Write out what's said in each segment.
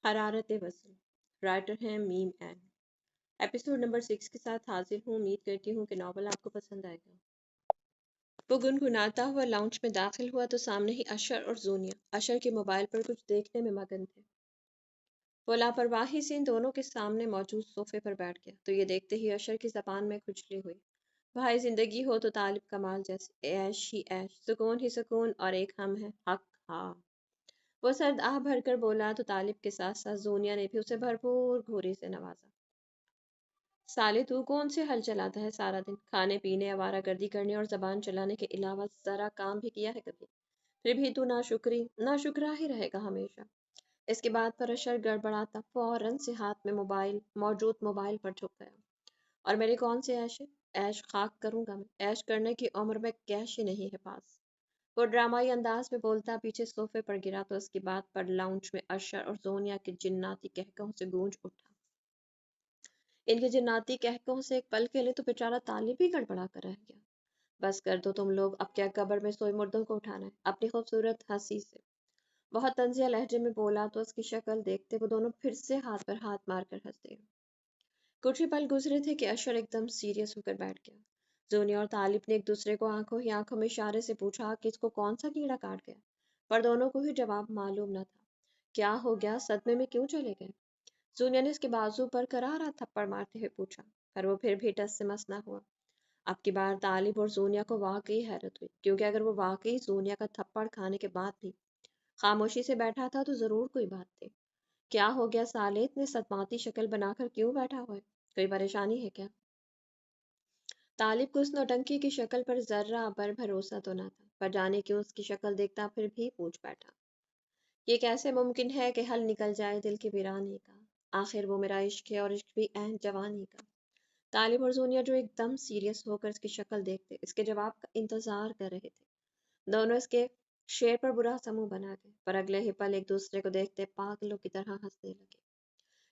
حرارت وصل، رائٹر ہیں میم این۔ ایپیسوڈ نمبر 6 کے ساتھ حاضر ہوں۔ امید کرتی ہوں کہ ناول آپ کو پسند آئے گا۔ وہ گنگناتا ہوا لاؤنج میں داخل ہوا تو سامنے ہی اشر اور زونیا اشر کے موبائل پر کچھ دیکھنے میں مگن تھے۔ وہ لاپرواہی سے ان دونوں کے سامنے موجود صوفے پر بیٹھ گیا تو یہ دیکھتے ہی اشر کی زبان میں کھجلی ہوئی۔ بھائی زندگی ہو تو طالب کمال جیسے عیش ہی عیش، سکون ہی سکون، اور ایک ہم ہے حق ہاں۔ وہ سرد آہ بھر کر بولا تو طالب کے ساتھ ساتھ زونیا نے بھی اسے بھرپور گھوری سے نوازا۔ سالے تو کون سے حل چلاتا ہے سارا دن؟ کھانے پینے، آوارہ گردی کرنے اور زبان چلانے کے علاوہ ذرا کام بھی کیا ہے کبھی؟ پھر بھی تو ناشکرا ہی رہے گا ہمیشہ۔ اس کے بعد پر اشر گڑبڑاتا فوراً سے ہاتھ میں موجود موبائل پر جھک گیا۔ اور میرے کون سے عیش ہے؟ عیش خاک کروں گا میں، عیش کرنے کی عمر میں کیش ہی نہیں ہے پاس۔ وہ ڈرامائی انداز میں بولتا پیچھے صوفے پر گرا تو اس کی بات پر لاؤنج میں اشر اور زونیا کے جناتی قہقہوں سے گونج اٹھا۔ ان کے جناتی قہقہوں سے ایک پل کے لیے تو بیچارہ طالب ہی گڑبڑا کر رہ گیا۔ بس کر دو تم لوگ، اب کیا قبر میں سوئے مردوں کو اٹھانا ہے؟ اپنی خوبصورت ہنسی سے بہت طنزیہ لہجے میں بولا تو اس کی شکل دیکھتے وہ دونوں پھر سے ہاتھ پر ہاتھ مار کر ہنس دیے۔ کچھ ہی پل گزرے تھے کہ اشر ایک دم سیریس ہو کر بیٹھ گیا۔ زونیا اور طالب نے ایک دوسرے کو آنکھوں ہی آنکھوں میں اشارے سے پوچھا کہ اس کو کون سا کیڑا کاٹ گیا، پر دونوں کو ہی جواب معلوم نہ تھا۔ کیا ہو گیا؟ صدمے میں کیوں چلے گئے؟ زونیا نے اس کے بازو پر کرارا تھپڑ مارتے ہوئے پوچھا، پر وہ پھر بھی ٹس سے مس نہ ہوا۔ اب کی بار طالب اور زونیا کو واقعی حیرت ہوئی، کیونکہ اگر وہ واقعی زونیا کا تھپڑ کھانے کے بعد بھی خاموشی سے بیٹھا تھا تو ضرور کوئی بات تھی۔ کیا ہو گیا سالے؟ اتنے صدماتی شکل بنا کر کیوں بیٹھا ہوا ہے؟ کوئی پریشانی ہے کیا؟ طالب کو اس نوٹنکی کی شکل پر ذرہ بر بھروسہ تو نہ تھا، پر جانے کیوں اس کی شکل دیکھتا پھر بھی پوچھ بیٹھا، یہ کیسے ممکن ہے کہ حل نکل جائے دل کی ویرانی کا؟ آخر وہ میرا عشق ہے، اور عشق بھی عین جوانی کا۔ طالب اور زونیا جو ایک دم سیریس ہو کر اس کی شکل دیکھتے اس کے جواب کا انتظار کر رہے تھے، دونوں اس کے شعر پر برا سا منہ بنا گئے، پر اگلے ہی پل ایک دوسرے کو دیکھتے پاگلوں کی طرح ہنسنے لگے۔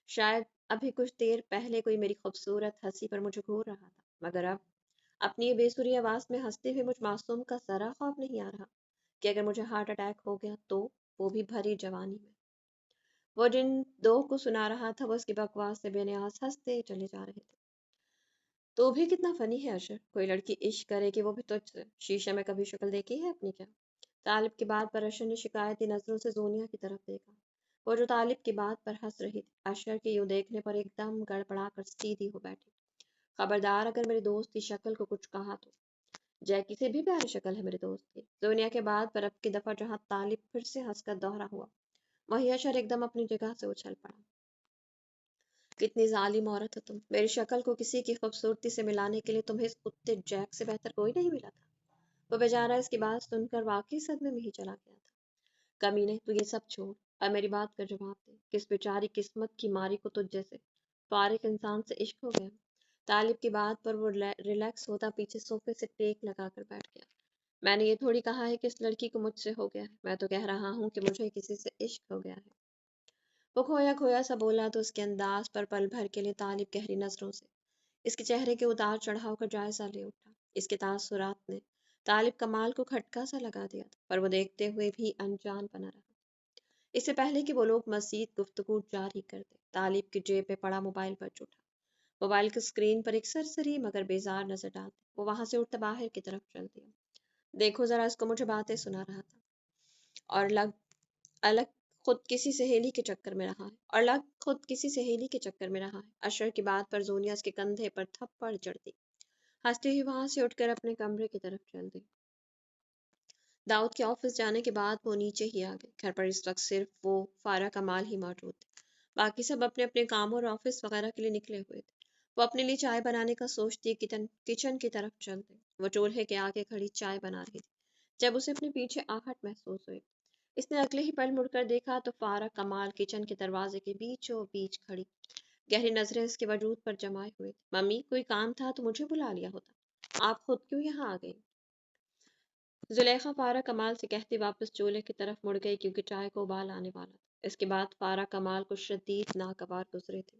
شاید ابھی کچھ دیر پہلے کوئی میری خوبصورت ہنسی پر مجھے گھور رہا تھا، مگر اب اپنی یہ بےسری آواز میں ہنستے ہوئے مجھ معصوم کا ذرا خوف نہیں آ رہا کہ اگر مجھے ہارٹ اٹیک ہو گیا تو، وہ بھی بھری جوانی میں۔ وہ جن دو کو سنا رہا تھا وہ اس کی بکواس سے بے نیاز ہنستے چلے جا رہے تھے۔ تو بھی کتنا فنی ہے اشر، کوئی لڑکی عشق کرے کہ وہ بھی تجھ سے؟ شیشے میں کبھی شکل دیکھی ہے اپنی کیا؟ طالب کی بات پر اشر نے شکایتی نظروں سے زونیا کی طرف دیکھا، وہ جو طالب کی بات پر ہنس رہی تھی۔ اشر کے یوں دیکھنے پر ایک دم گڑبڑا کر سیدھی ہو بیٹھی۔ خبردار اگر میرے دوست کی شکل کو کچھ کہا تو۔ جیکی سے بھی پیاری شکل ہے میرے دوست کی۔ زونیا کے بعد پر اب کی دفعہ جہاں طالب پھر سے ہنس کر دوہرا ہوا، وہیں اشر ایک دم اپنی جگہ سے اچھل پڑا۔ کتنی ظالم عورت ہو تم، میری شکل کو کسی کی خوبصورتی سے ملانے کے لیے تمہیں اس کتے جیک سے بہتر کوئی نہیں ملا تھا؟ وہ بیچارہ اس کی بات سن کر واقعی صدمے میں ہی چلا گیا تھا۔ کمینے، تو یہ سب چھوڑ اور میری بات کا جواب دے، کس بیچاری قسمت کی ماری کو تجھ جیسے فارغ انسان سے عشق ہو گیا؟ طالب کی بات پر وہ ریلیکس ہوتا پیچھے صوفے سے ٹیک لگا کر بیٹھ گیا۔ میں نے یہ تھوڑی کہا ہے کہ اس لڑکی کو مجھ سے ہو گیا ہے، میں تو کہہ رہا ہوں کہ مجھے کسی سے عشق ہو گیا ہے۔ وہ کھویا کھویا سا بولا تو اس کے انداز پر پل بھر کے لیے طالب گہری نظروں سے اس کے چہرے کے اتار چڑھاؤ کا جائزہ لے اٹھا۔ اس کے تاثرات نے طالب کمال کو کھٹکا سا لگا دیا تھا، پر وہ دیکھتے ہوئے بھی انجان بنا رہا۔ اس سے پہلے کہ وہ لوگ مزید گفتگو جاری کر دیں، طالب کی جیب میں پڑا موبائل بج اٹھا۔ موبائل کی اسکرین پر ایک سرسری مگر بیزار نظر ڈالتے وہ وہاں سے اٹھتا باہر کی طرف چل دیا۔ دیکھو ذرا، اس کو مجھے باتیں سنا رہا تھا اور الگ خود کسی سہیلی کے چکر میں رہا ہے۔ اشر کی بات پر زونیا اس کے کندھے پر تھپڑ چڑھتی ہنستی ہوئی وہاں سے اٹھ کر اپنے کمرے کی طرف چل دی۔ داؤد کے آفس جانے کے بعد وہ نیچے ہی آ گئے۔ گھر پر اس وقت صرف وہ فارا کمال ہی موجود تھے، باقی سب اپنے اپنے کاموں اور آفس وغیرہ کے لیے نکلے ہوئے تھے۔ وہ اپنے لیے چائے بنانے کا سوچتی کچن کی طرف چل دی۔ وہ چولہے کے آگے کھڑی چائے بنا رہی تھی جب اسے اپنے پیچھے آہٹ محسوس ہوئی۔ اس نے اگلے ہی پل مڑ کر دیکھا تو فارا کمال کچن کے دروازے کے بیچوں بیچ کھڑی، گہری نظریں اس کے وجود پر جمائے ہوئے تھی۔ ممی، کوئی کام تھا تو مجھے بلا لیا ہوتا، آپ خود کیوں یہاں آ گئی؟ زلیخا فارا کمال سے کہتی واپس چولہے کی طرف مڑ گئی کیونکہ چائے کو ابال آنے والا تھا۔ اس کے بعد فارا کمال کو شدید ناگوار گزرے تھے،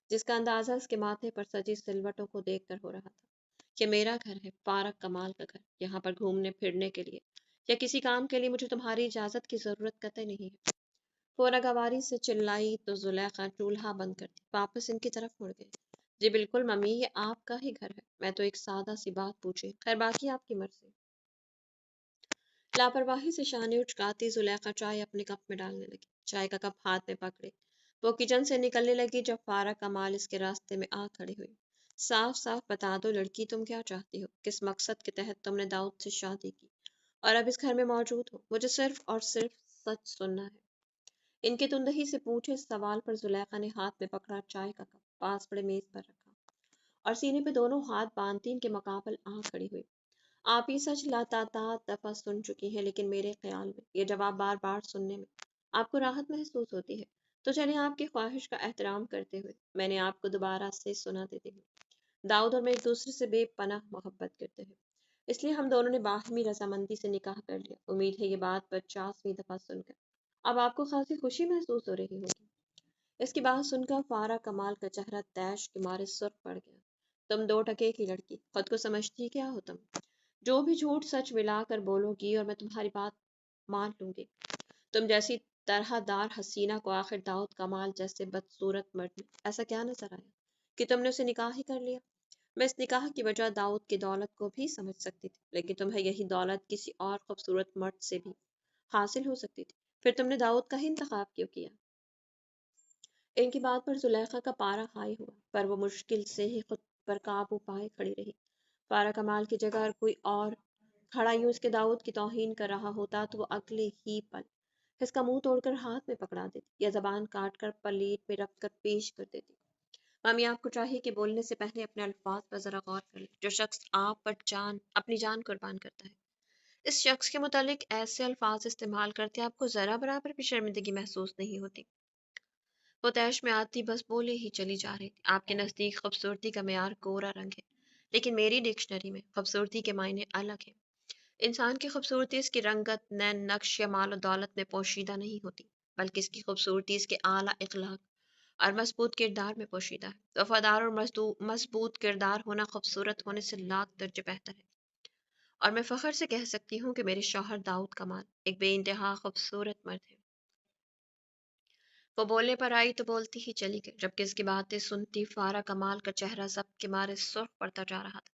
جس کا اندازہ اس کے ماتھے پر سجی سلوٹوں کو دیکھ کر ہو رہا تھا۔ یہ میرا گھر ہے، فارغ کمال کا گھر، یہاں پر گھومنے پھرنے کے لیے یا کسی کام کے لیے مجھے تمہاری اجازت کی ضرورت قطعی نہیں ہے۔ फौरगवारी से चिल्लाई तो जुलेखा चूल्हा बंद कर दी, वापस इनकी तरफ मुड़ गई। जी बिल्कुल मम्मी, ये आपका ही घर है, मैं तो एक सादा सी बात पूछी, खैर बाकी आपकी मर्जी। लापरवाही से शाने उचकाती जुलेखा चाय अपने कप में डालने लगी, चाय का कप हाथ में पकड़े वो किचन से निकलने लगी जब फारा कमाल इसके रास्ते में आ खड़ी हुई। साफ साफ बता दो लड़की, तुम क्या चाहती हो, किस मकसद के तहत तुमने दाऊद से शादी की और अब इस घर में मौजूद हो। मुझे सिर्फ और सिर्फ सच सुनना है। इनके तुंदही से पूछे इस सवाल पर जुलेखा ने हाथ में पकड़ा चाय का कप पास पड़े मेज पर रखा और सीने पे दोनों हाथ बांधती इनके मुकाबल आ खड़ी हुई। आप ये सच लातातात दफा सुन चुकी हैं, लेकिन मेरे ख्याल में ये जवाब बार बार सुनने में आपको राहत महसूस होती है। तो चलिए आपकी ख्वाहिश का एहतराम करते हुए मैंने आपको दोबारा से सुना देती हूँ। दाऊद और मैं एक दूसरे से बेपनाह मोहब्बत करते हैं, इसलिए हम दोनों ने बाहमी रजामंदी से निकाह कर लिया। उम्मीद है ये बात 50वीं दफा सुनकर अब आपको खासी खुशी महसूस हो रही होगी। इसकी बात सुनकर फारा कमाल का चेहरा तैश के मारे सुर्ख पड़ गया। तुम दो टके की लड़की, खुद को समझती क्या हो तुम? जो भी झूठ सच मिलाकर बोलोगी और मैं तुम्हारी बात मान लूंगी। तुम जैसी तरहदार हसीना को आखिर दाऊद कमाल जैसे बदसूरत मर्द में ऐसा क्या नजर आया कि तुमने उसे निकाह ही कर लिया? मैं इस निकाह की वजह दाऊद की दौलत को भी समझ सकती थी, लेकिन तुम्हें यही दौलत किसी और खूबसूरत मर्द से भी हासिल हो सकती थी। फिर तुमने दाऊद का ही इंतखाब क्यों किया? इनकी बात पर जुलेखा का पारा हाई हुआ, पर वो मुश्किल से ही खुद पर काबू पाए खड़ी रही। फारा कमाल की जगह अगर कोई और खड़ा यूं उसके दाऊद की तौहीन कर रहा होता तो वो अगले ही पल इसका मुंह तोड़कर हाथ में पकड़ा देती या जबान काट कर प्लेट में रख कर पेश कर देती। मामी, आपको चाहिए कि बोलने से पहले अपने अल्फाज पर जरा गौर कर ले। जो शख्स आप पर अपनी जान कुर्बान करता है, इस शख्स के मुतालिक ऐसे अल्फाज इस्तेमाल करते आपको जरा बराबर भी शर्मिंदगी महसूस नहीं होती। वो तैश में आती बस बोले ही चली जा रही थी। आपके नज़दीक खूबसूरती का मेयार कोरा रंग है, लेकिन मेरी डिक्शनरी में खूबसूरती के मायने अलग है। इंसान की खूबसूरती इसकी रंगत, नैन नक्श या माल और दौलत में पोशीदा नहीं होती, बल्कि इसकी खूबसूरती इसके आला इखलाक और मजबूत किरदार में पोशीदा है। वफादार और मजबूत किरदार होना खूबसूरत होने से लाख दर्जे बेहतर है। और मैं फख्र से कह सकती हूँ कि मेरे शौहर दाऊद कमाल एक बेइंतहा खूबसूरत मर्द है। वो बोलने पर आई तो बोलती ही चली गई, जबकि इसकी बातें सुनती फारा कमाल का चेहरा सबके मारे सुर्ख पड़ता जा रहा था।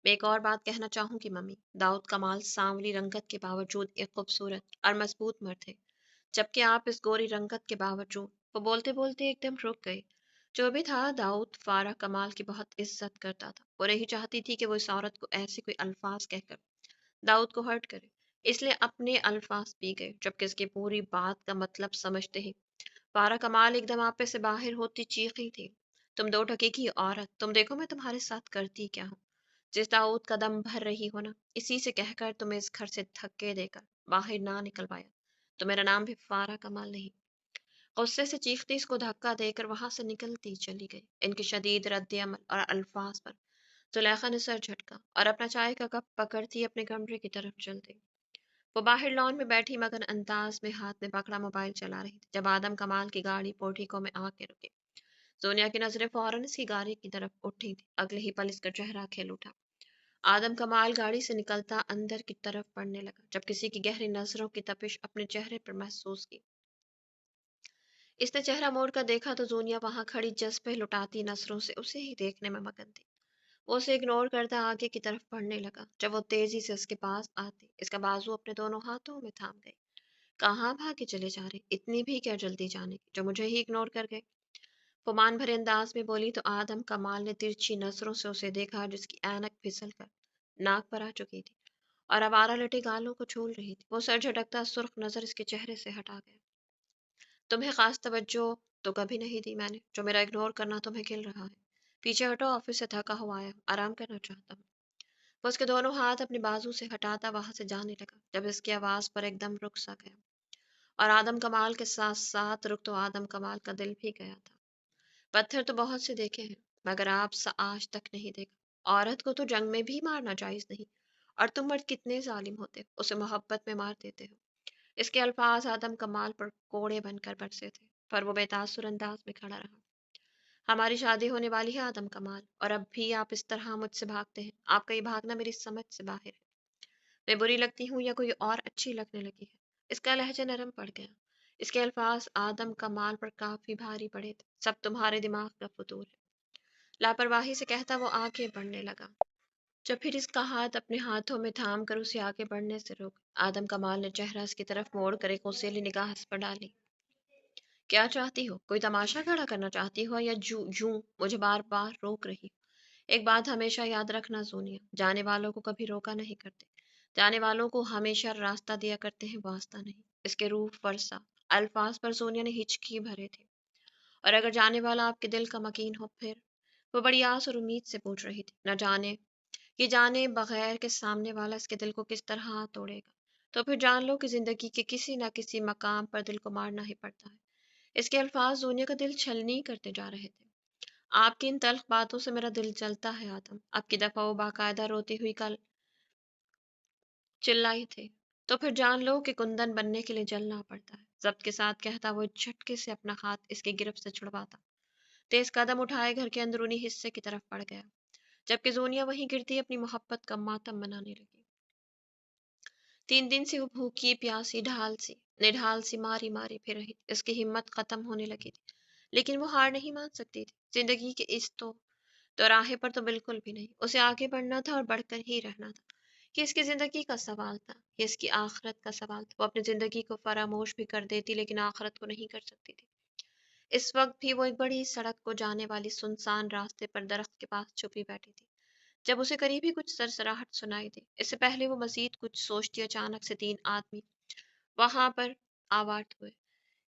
मैं एक और बात कहना चाहूंगी मम्मी, दाऊद कमाल सांवली रंगत के बावजूद एक खूबसूरत और मजबूत मर्द है, जबकि आप इस गोरी रंगत के बावजूद। वो बोलते बोलते एकदम रुक गई। जो भी था, दाऊद फारा कमाल की बहुत इज्जत करता था। वो नहीं चाहती थी कि वो इस औरत को ऐसे कोई अल्फाज कहकर दाऊद को हर्ट करे, इसलिए अपने अल्फाज पी गए, जबकि इसकी पूरी बात का मतलब समझते ही फारा कमाल एकदम आपे से बाहर होती चीखी थी। तुम दो टके की औरत, तुम देखो मैं तुम्हारे साथ करती क्या हूँ। जिस दाऊद कदम भर रही हो ना, इसी से कहकर तुम्हें इस घर से धक्के देकर बाहर ना निकलवाया तो मेरा नाम भी फारा कमाल नहीं। गुस्से से चीखती इसको धक्का देकर वहां से निकलती चली गई। इनके शदीद रद्द अमल और अल्फाज पर जुलेखा ने सर झटका और अपना चाय का कप पकड़ती अपने कमरे की तरफ चल दी। वो बाहर लॉन में बैठी मगन अंदाज में हाथ में पकड़ा मोबाइल चला रही थी जब आदम कमाल की गाड़ी पोर्टिको में आके रुकी। सोनिया की नजरें फौरन इसकी गाड़ी की तरफ उठी थी। अगले ही पल इसका चेहरा खिल उठा। आदम कमाल गाड़ी से निकलता अंदर की तरफ बढ़ने लगा, जब किसी की गहरी नजरों की तपिश अपने चेहरे पर महसूस की। इसने चेहरा मोड़कर देखा तो जोनिया वहां खड़ी जज्बे लुटाती नजरों से उसे ही देखने में मगन थी। वो उसे इग्नोर करता आगे की तरफ बढ़ने लगा। जब वो तेजी से उसके पास आती, इसका बाजू अपने दोनों हाथों में थाम गई। कहाँ भागे चले जा रहे, इतनी भी क्या जल्दी जाने की जो मुझे ही इग्नोर कर गए? गुमान भरे अंदाज में बोली तो आदम कमाल ने तिरछी नजरों से उसे देखा, जिसकी ऐनक फिसल कर नाक पर आ चुकी थी और आवारा लटे गालों को छूल रही थी। वो सर झटकता सुर्ख नजर इसके चेहरे से हटा गया। तुम्हें खास तवज्जो तो कभी नहीं दी मैंने, जो मेरा इग्नोर करना तुम्हें खिल रहा है। पीछे हटो, ऑफिस से थका हुआ आया हूं, आराम करना चाहता हूँ। वो उसके दोनों हाथ अपनी बाजू से हटाता वहां से जाने लगा, जब इसकी आवाज पर एकदम रुक सा गया। और आदम कमाल के साथ साथ रुक तो आदम कमाल का दिल भी गया था। पत्थर तो बहुत से देखे हैं, मगर आप सा आज तक नहीं देखा। औरत को तो जंग में भी मारना जायज नहीं, और तुम मर्द कितने जालिम होते हो, उसे मोहब्बत में मार देते हो। इसके अल्फाज आदम कमाल पर कोड़े बनकर बरसे थे, पर वो बेतासुर अंदाज में खड़ा रहा। हमारी शादी होने वाली है आदम कमाल, और अब भी आप इस तरह मुझसे भागते हैं। आपका ये भागना मेरी समझ से बाहर है। मैं बुरी लगती हूँ या कोई और अच्छी लगने लगी है? इसका लहजा नरम पड़ गया। اس کے الفاظ آدم کمال پر کافی بھاری پڑے تھے۔ سب تمہارے دماغ کا فطور ہے، لاپرواہی سے کہتا وہ آگے بڑھنے لگا، جب پھر اس کا ہاتھ اپنے ہاتھوں میں تھام کر اسے آگے بڑھنے سے روک۔ آدم کمال نے چہرہ اس کی طرف موڑ کر ایک غصیلی نگاہ اس پر ڈالی۔ کیا چاہتی ہو؟ کوئی تماشا کھڑا کرنا چاہتی ہو یا یوں مجھے بار بار روک رہی ہو؟ ایک بات ہمیشہ یاد رکھنا سونیا، جانے والوں کو کبھی روکا نہیں کرتے، جانے والوں کو ہمیشہ راستہ دیا کرتے ہیں، واسطہ نہیں۔ اس کے روح فرسا الفاظ پر سونیا نے ہچکی بھرے تھے۔ اور اگر جانے والا آپ کے دل کا مکین ہو پھر؟ وہ بڑی آس اور امید سے پوچھ رہی تھی، نہ جانے یہ جانے بغیر کہ سامنے والا اس کے دل کو کس طرح توڑے گا، تو پھر جان لو کہ زندگی کے کسی نہ کسی مقام پر دل کو مارنا ہی پڑتا ہے۔ اس کے الفاظ دنیا کا دل چھلنی کرتے جا رہے تھے۔ آپ کی ان تلخ باتوں سے میرا دل جلتا ہے آدم، اب کی دفعہ وہ باقاعدہ روتی ہوئی کل چلائی تھی۔ تو پھر جان لو کہ کندن بننے کے لیے جلنا پڑتا ہے، ضبط کے ساتھ کہتا وہ جھٹکے سے اپنا ہاتھ اس کی گرفت سے چھڑواتا، تیز قدم اٹھائے گھر کے اندرونی حصے کی طرف بڑھ گیا، جبکہ زونیا وہیں گرتی اپنی محبت کا ماتم منانے لگی۔ 3 دن سے وہ بھوکی پیاسی نڈھال سی ماری ماری پھر رہی تھی، اس کی ہمت ختم ہونے لگی تھی، لیکن وہ ہار نہیں مان سکتی تھی۔ زندگی کے اس تو راہ پر تو بالکل بھی نہیں، اسے آگے بڑھنا تھا اور بڑھ کر ہی رہنا تھا۔ یہ اس کی زندگی کا سوال تھا، یہ اس کی آخرت کا سوال تھا۔ وہ اپنی زندگی کو فراموش بھی کر دیتی لیکن آخرت کو نہیں کر سکتی تھی۔ اس وقت بھی وہ ایک بڑی سڑک کو جانے والی سنسان راستے پر درخت کے پاس چھپی بیٹھی تھی، جب اسے قریب ہی کچھ سرسراہٹ سنائی دی۔ اس سے پہلے وہ مزید کچھ سوچتی اچانک سے 3 آدمی وہاں پر آواٹ ہوئے۔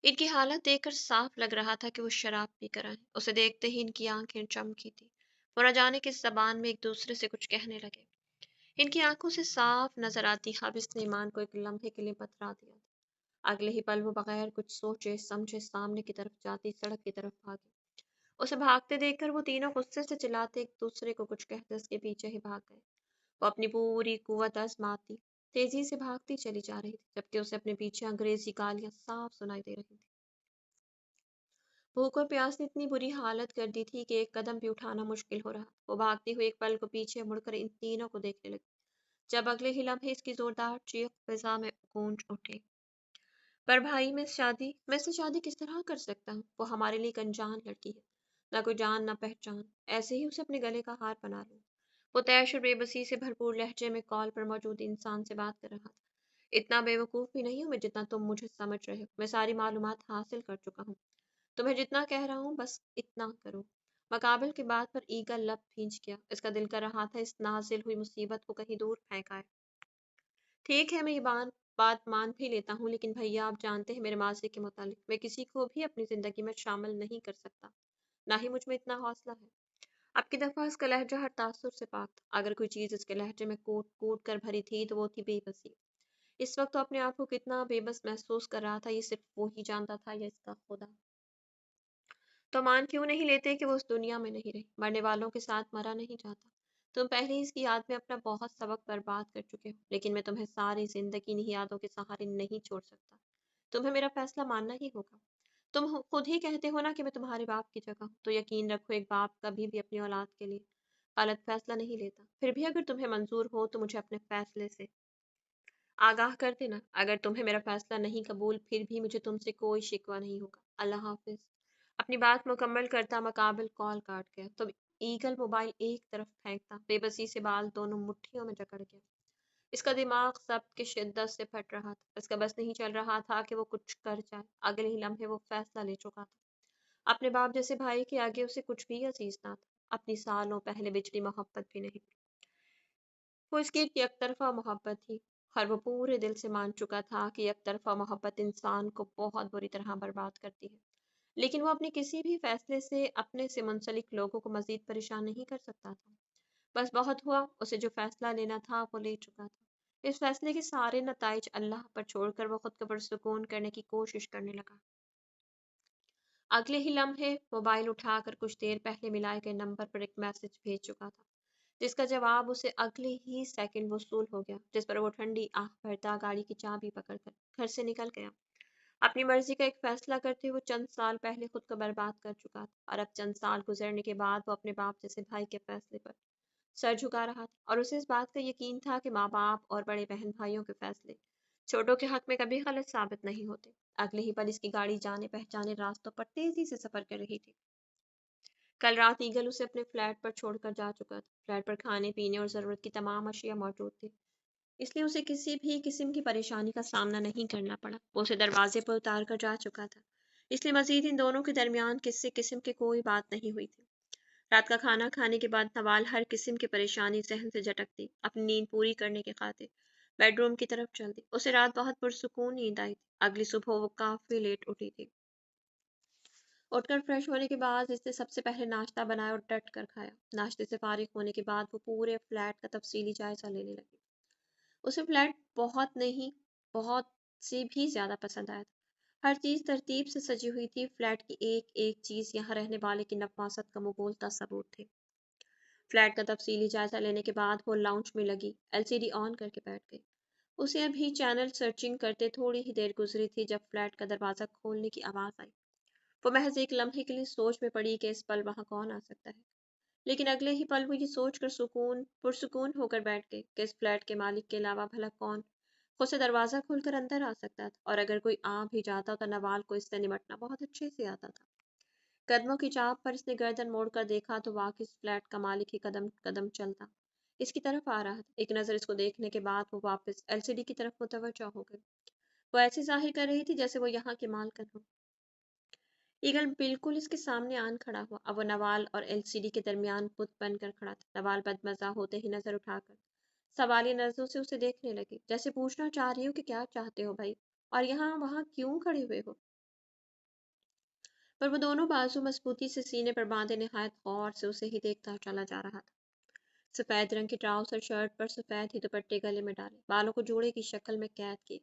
ان کی حالت دیکھ کر صاف لگ رہا تھا کہ وہ شراب پی کر آئے۔ اسے دیکھتے ہی ان کی آنکھیں چمکی تھی، وہ نہ جانے کس زبان میں ایک دوسرے سے کچھ کہنے لگے۔ ان کی آنکھوں سے صاف نظر آتی اب اس نے ایمان کو ایک لمحے کے لیے پتھرا دیا تھا۔ اگلے ہی پل وہ بغیر کچھ سوچے سمجھے سامنے کی طرف جاتی سڑک کی طرف بھاگی۔ اسے بھاگتے دیکھ کر وہ تینوں غصے سے چلاتے ایک دوسرے کو کچھ کہتے اس کے پیچھے ہی بھاگ گئے۔ وہ اپنی پوری قوت آزماتی تیزی سے بھاگتی چلی جا رہی تھی، جبکہ اسے اپنے پیچھے انگریزی گالیاں صاف سنائی دے رہی تھی۔ بھوک اور پیاس نے اتنی بری حالت کر دی تھی کہ ایک قدم بھی اٹھانا مشکل ہو رہا تھا۔ وہ بھاگتی ہوئی ایک پل کو پیچھے مڑ کر ان تینوں کو دیکھنے لگی، جب اگلے ہی لمحے اس کی زوردار چیخ فضا میں گونج اٹھی۔ پر بھائی میں سے شادی کس طرح کر سکتا ہوں؟ وہ ہمارے لیے ایک انجان لڑکی ہے، نہ کوئی جان نہ پہچان، ایسے ہی اسے اپنے گلے کا ہار بنا لوں۔ وہ طیش اور بے بسی سے بھرپور لہجے میں کال پر موجود انسان سے بات کر رہا تھا۔ اتنا بے وقوف بھی نہیں ہوں میں جتنا تم مجھے سمجھ رہے ہو، میں ساری معلومات حاصل کر چکا ہوں، تمہیں جتنا کہہ رہا ہوں بس اتنا کرو۔ مقابل کی بات پر ایگل لب بھینچ گیا، اس کا دل کر رہا تھا اس نازل ہوئی مصیبت کو کہیں دور پھینکائے۔ ٹھیک ہے میں یہ بات مان بھی لیتا ہوں، لیکن بھیا آپ جانتے ہیں میرے ماضی کے متعلق میں کسی کو بھی اپنی زندگی میں شامل نہیں کر سکتا، نہ ہی مجھ میں اتنا حوصلہ ہے۔ اب کی دفعہ اس کا لہجہ ہر تاثر سے پاک تھا، اگر کوئی چیز اس کے لہجے میں کوٹ کوٹ کر بھری تھی تو وہ تھی بے بسی۔ اس وقت تو اپنے آپ کو کتنا بے بس محسوس کر رہا تھا، یہ صرف وہ ہی جانتا تھا یا اس کا خدا۔ تو مان کیوں نہیں لیتے کہ وہ اس دنیا میں نہیں رہی، مرنے والوں کے ساتھ مرا نہیں جاتا۔ تم پہلے ہی اس کی یاد میں اپنا بہت سبق برباد کر چکے ہو، لیکن میں تمہیں ساری زندگی انہی یادوں کے سہارے نہیں چھوڑ سکتا۔ تمہیں میرا فیصلہ ماننا ہی ہوگا۔ تم خود ہی کہتے ہو نا کہ میں تمہارے باپ کی جگہ ہوں، تو یقین رکھو ایک باپ کبھی بھی اپنی اولاد کے لیے غلط فیصلہ نہیں لیتا۔ پھر بھی اگر تمہیں منظور ہو تو مجھے اپنے فیصلے سے آگاہ کر دینا۔ اگر تمہیں میرا فیصلہ نہیں قبول پھر بھی مجھے تم سے کوئی شکوہ نہیں ہوگا۔ اللہ حافظ۔ اپنی بات مکمل کرتا مقابل کال کاٹ گیا، تو ایگل موبائل ایک طرف پھینکتا بے بسی سے بال دونوں مٹھیوں میں جکڑ گیا۔ اس کا دماغ ضبط کی شدت سے پھٹ رہا تھا، اس کا بس نہیں چل رہا تھا کہ وہ کچھ کر جائے۔ اگلے ہی لمحے وہ فیصلہ لے چکا تھا، اپنے باپ جیسے بھائی کے آگے اسے کچھ بھی عزیز نہ تھا، اپنی سالوں پہلے بچڑی محبت بھی نہیں۔ وہ اس کی ایک یک طرفہ محبت تھی، اور وہ پورے دل سے مان چکا تھا کہ یک طرفہ محبت انسان کو بہت بری طرح برباد کرتی ہے، لیکن وہ اپنے کسی بھی فیصلے سے اپنے سے منسلک لوگوں کو مزید پریشان نہیں کر سکتا تھا۔ بس بہت ہوا، اسے جو فیصلہ لینا تھا وہ لے چکا تھا۔ اس فیصلے کے سارے نتائج اللہ پر چھوڑ کر وہ خود کو پرسکون کرنے کی کوشش کرنے لگا۔ اگلے ہی لمحے موبائل اٹھا کر کچھ دیر پہلے ملائے گئے نمبر پر ایک میسج بھیج چکا تھا، جس کا جواب اسے اگلے ہی سیکنڈ وصول ہو گیا، جس پر وہ ٹھنڈی آنکھ بھرتا گاڑی کی چابی پکڑ کر گھر سے نکل گیا۔ اپنی مرضی کا ایک فیصلہ کرتے ہوئے چند سال پہلے خود کو برباد کر چکا تھا، اور اب چند سال گزرنے کے بعد وہ اپنے باپ جیسے بھائی کے فیصلے پر سر جھکا رہا تھا، اور اسے اس بات کا یقین تھا کہ ماں باپ اور بڑے بہن بھائیوں کے فیصلے छोटों के हक में कभी गलत साबित नहीं होते। अगले ही पल इसकी गाड़ी जाने पहचाने रास्तों पर तेजी से सफर कर रही थी। कल रात ईगल उसे अपने फ्लैट पर छोड़कर जा चुका था। फ्लैट पर खाने पीने और जरूरत की तमाम अशिया मौजूद थी, इसलिए उसे किसी भी किस्म की परेशानी का सामना नहीं करना पड़ा। वो उसे दरवाजे पर उतार कर जा चुका था, इसलिए मजीद इन दोनों के दरमियान किसी किस्म की कोई बात नहीं हुई थी। रात का खाना खाने के बाद नवाल हर किस्म की परेशानी जहन से झटकती अपनी नींद पूरी करने के खातिर बेडरूम की तरफ चल दी। उसे रात बहुत पुरसुकून नींद आई थी। अगली सुबह वो काफी लेट उठी थी। उठकर फ्रेश होने के बाद इसने सबसे पहले नाश्ता बनाया और डट कर खाया। नाश्ते से फारिग होने के बाद वो पूरे फ्लैट का तफसीली जायजा लेने लगी। उसे फ्लैट बहुत नहीं, बहुत से भी ज्यादा पसंद आया था। हर चीज तरतीब से सजी हुई थी। फ्लैट की एक एक चीज यहाँ रहने वाले की नफासत का मुबोलता सबूत थे। फ्लैट का तफसीली जायजा लेने के बाद वो लाउंज में लगी एलसीडी ऑन करके बैठ गई। उसे अभी चैनल सर्चिंग करते थोड़ी ही देर गुजरी थी जब फ्लैट का दरवाजा खोलने की आवाज आई। वो महज एक लम्हे के लिए सोच में पड़ी कि इस पल वहां कौन आ सकता है, लेकिन अगले ही पल वो ये सोच कर पुरसुकून होकर बैठ गई कि इस फ्लैट के मालिक के अलावा भला कौन उसे दरवाजा खोलकर अंदर आ सकता था। और अगर कोई आ भी जाता तो नवाल को इससे निमटना बहुत अच्छे से आता था। कदमों की चाप पर इसने गर्दन मोड़कर देखा तो वाकई इस फ्लैट का मालिक ही कदम कदम चलता इसकी तरफ आ रहा था। एक नजर इसको देखने के बाद वो वापस एलसीडी की तरफ मुतवज्जो हो गई। वो ऐसे जाहिर कर रही थी जैसे वो यहाँ की मालकिन हो। ईगल बिल्कुल इसके सामने आन खड़ा हुआ। अब वो नवाल और एलसीडी के दरमियान बुत बनकर खड़ा था। नवाल बदमजा होते ही नजर उठाकर सवालिया नजरों से उसे देखने लगी, जैसे पूछना चाह रही हो कि क्या चाहते हो भाई, और यहाँ वहां क्यों खड़े हुए हो। पर वो दोनों बाजू मजबूती से सीने पर बांधे निहायत गौर से उसे ही देखता चला जा रहा था। सफेद रंग के ट्राउजर शर्ट पर सफेद ही दुपट्टे गले में डाले, बालों को जोड़े की शक्ल में कैद किए,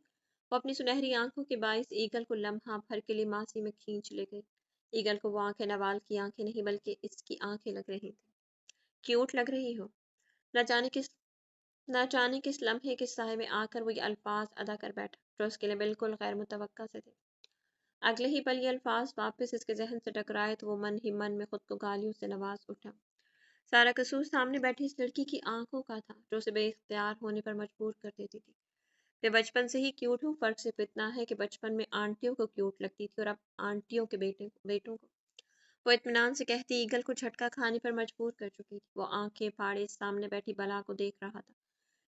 वो अपनी सुनहरी आंखों के बाइस ईगल को लम्हा भर के लिए मासी में खींच ले गई। ईगल को वो आंखें नवाल की आंखें नहीं बल्कि इसकी आंखें लग रही थी। क्यूट लग रही हो। न जाने किस न जाने किस लम्हे के साए में आकर वो ये अल्फाज अदा कर बैठा जो उसके लिए बिल्कुल गैर मुतवक्का से थे। अगले ही पल ये अल्फाज वापस इसके जहन से टकराए तो वो मन ही मन में खुद को गालियों से नवाज उठा। सारा कसूर सामने बैठी इस लड़की की आंखों का था जो उसे बेइख्तियार होने पर मजबूर कर देती थी। वे बचपन से ही क्यूट हूँ, फर्क सिर्फ इतना है कि बचपन में आंटियों को क्यूट लगती थी और अब आंटियों के बेटों को। वो इत्मीनान से कहती ईगल को झटका खाने पर मजबूर कर चुकी थी। वो आंखें फाड़े सामने बैठी बला को देख रहा था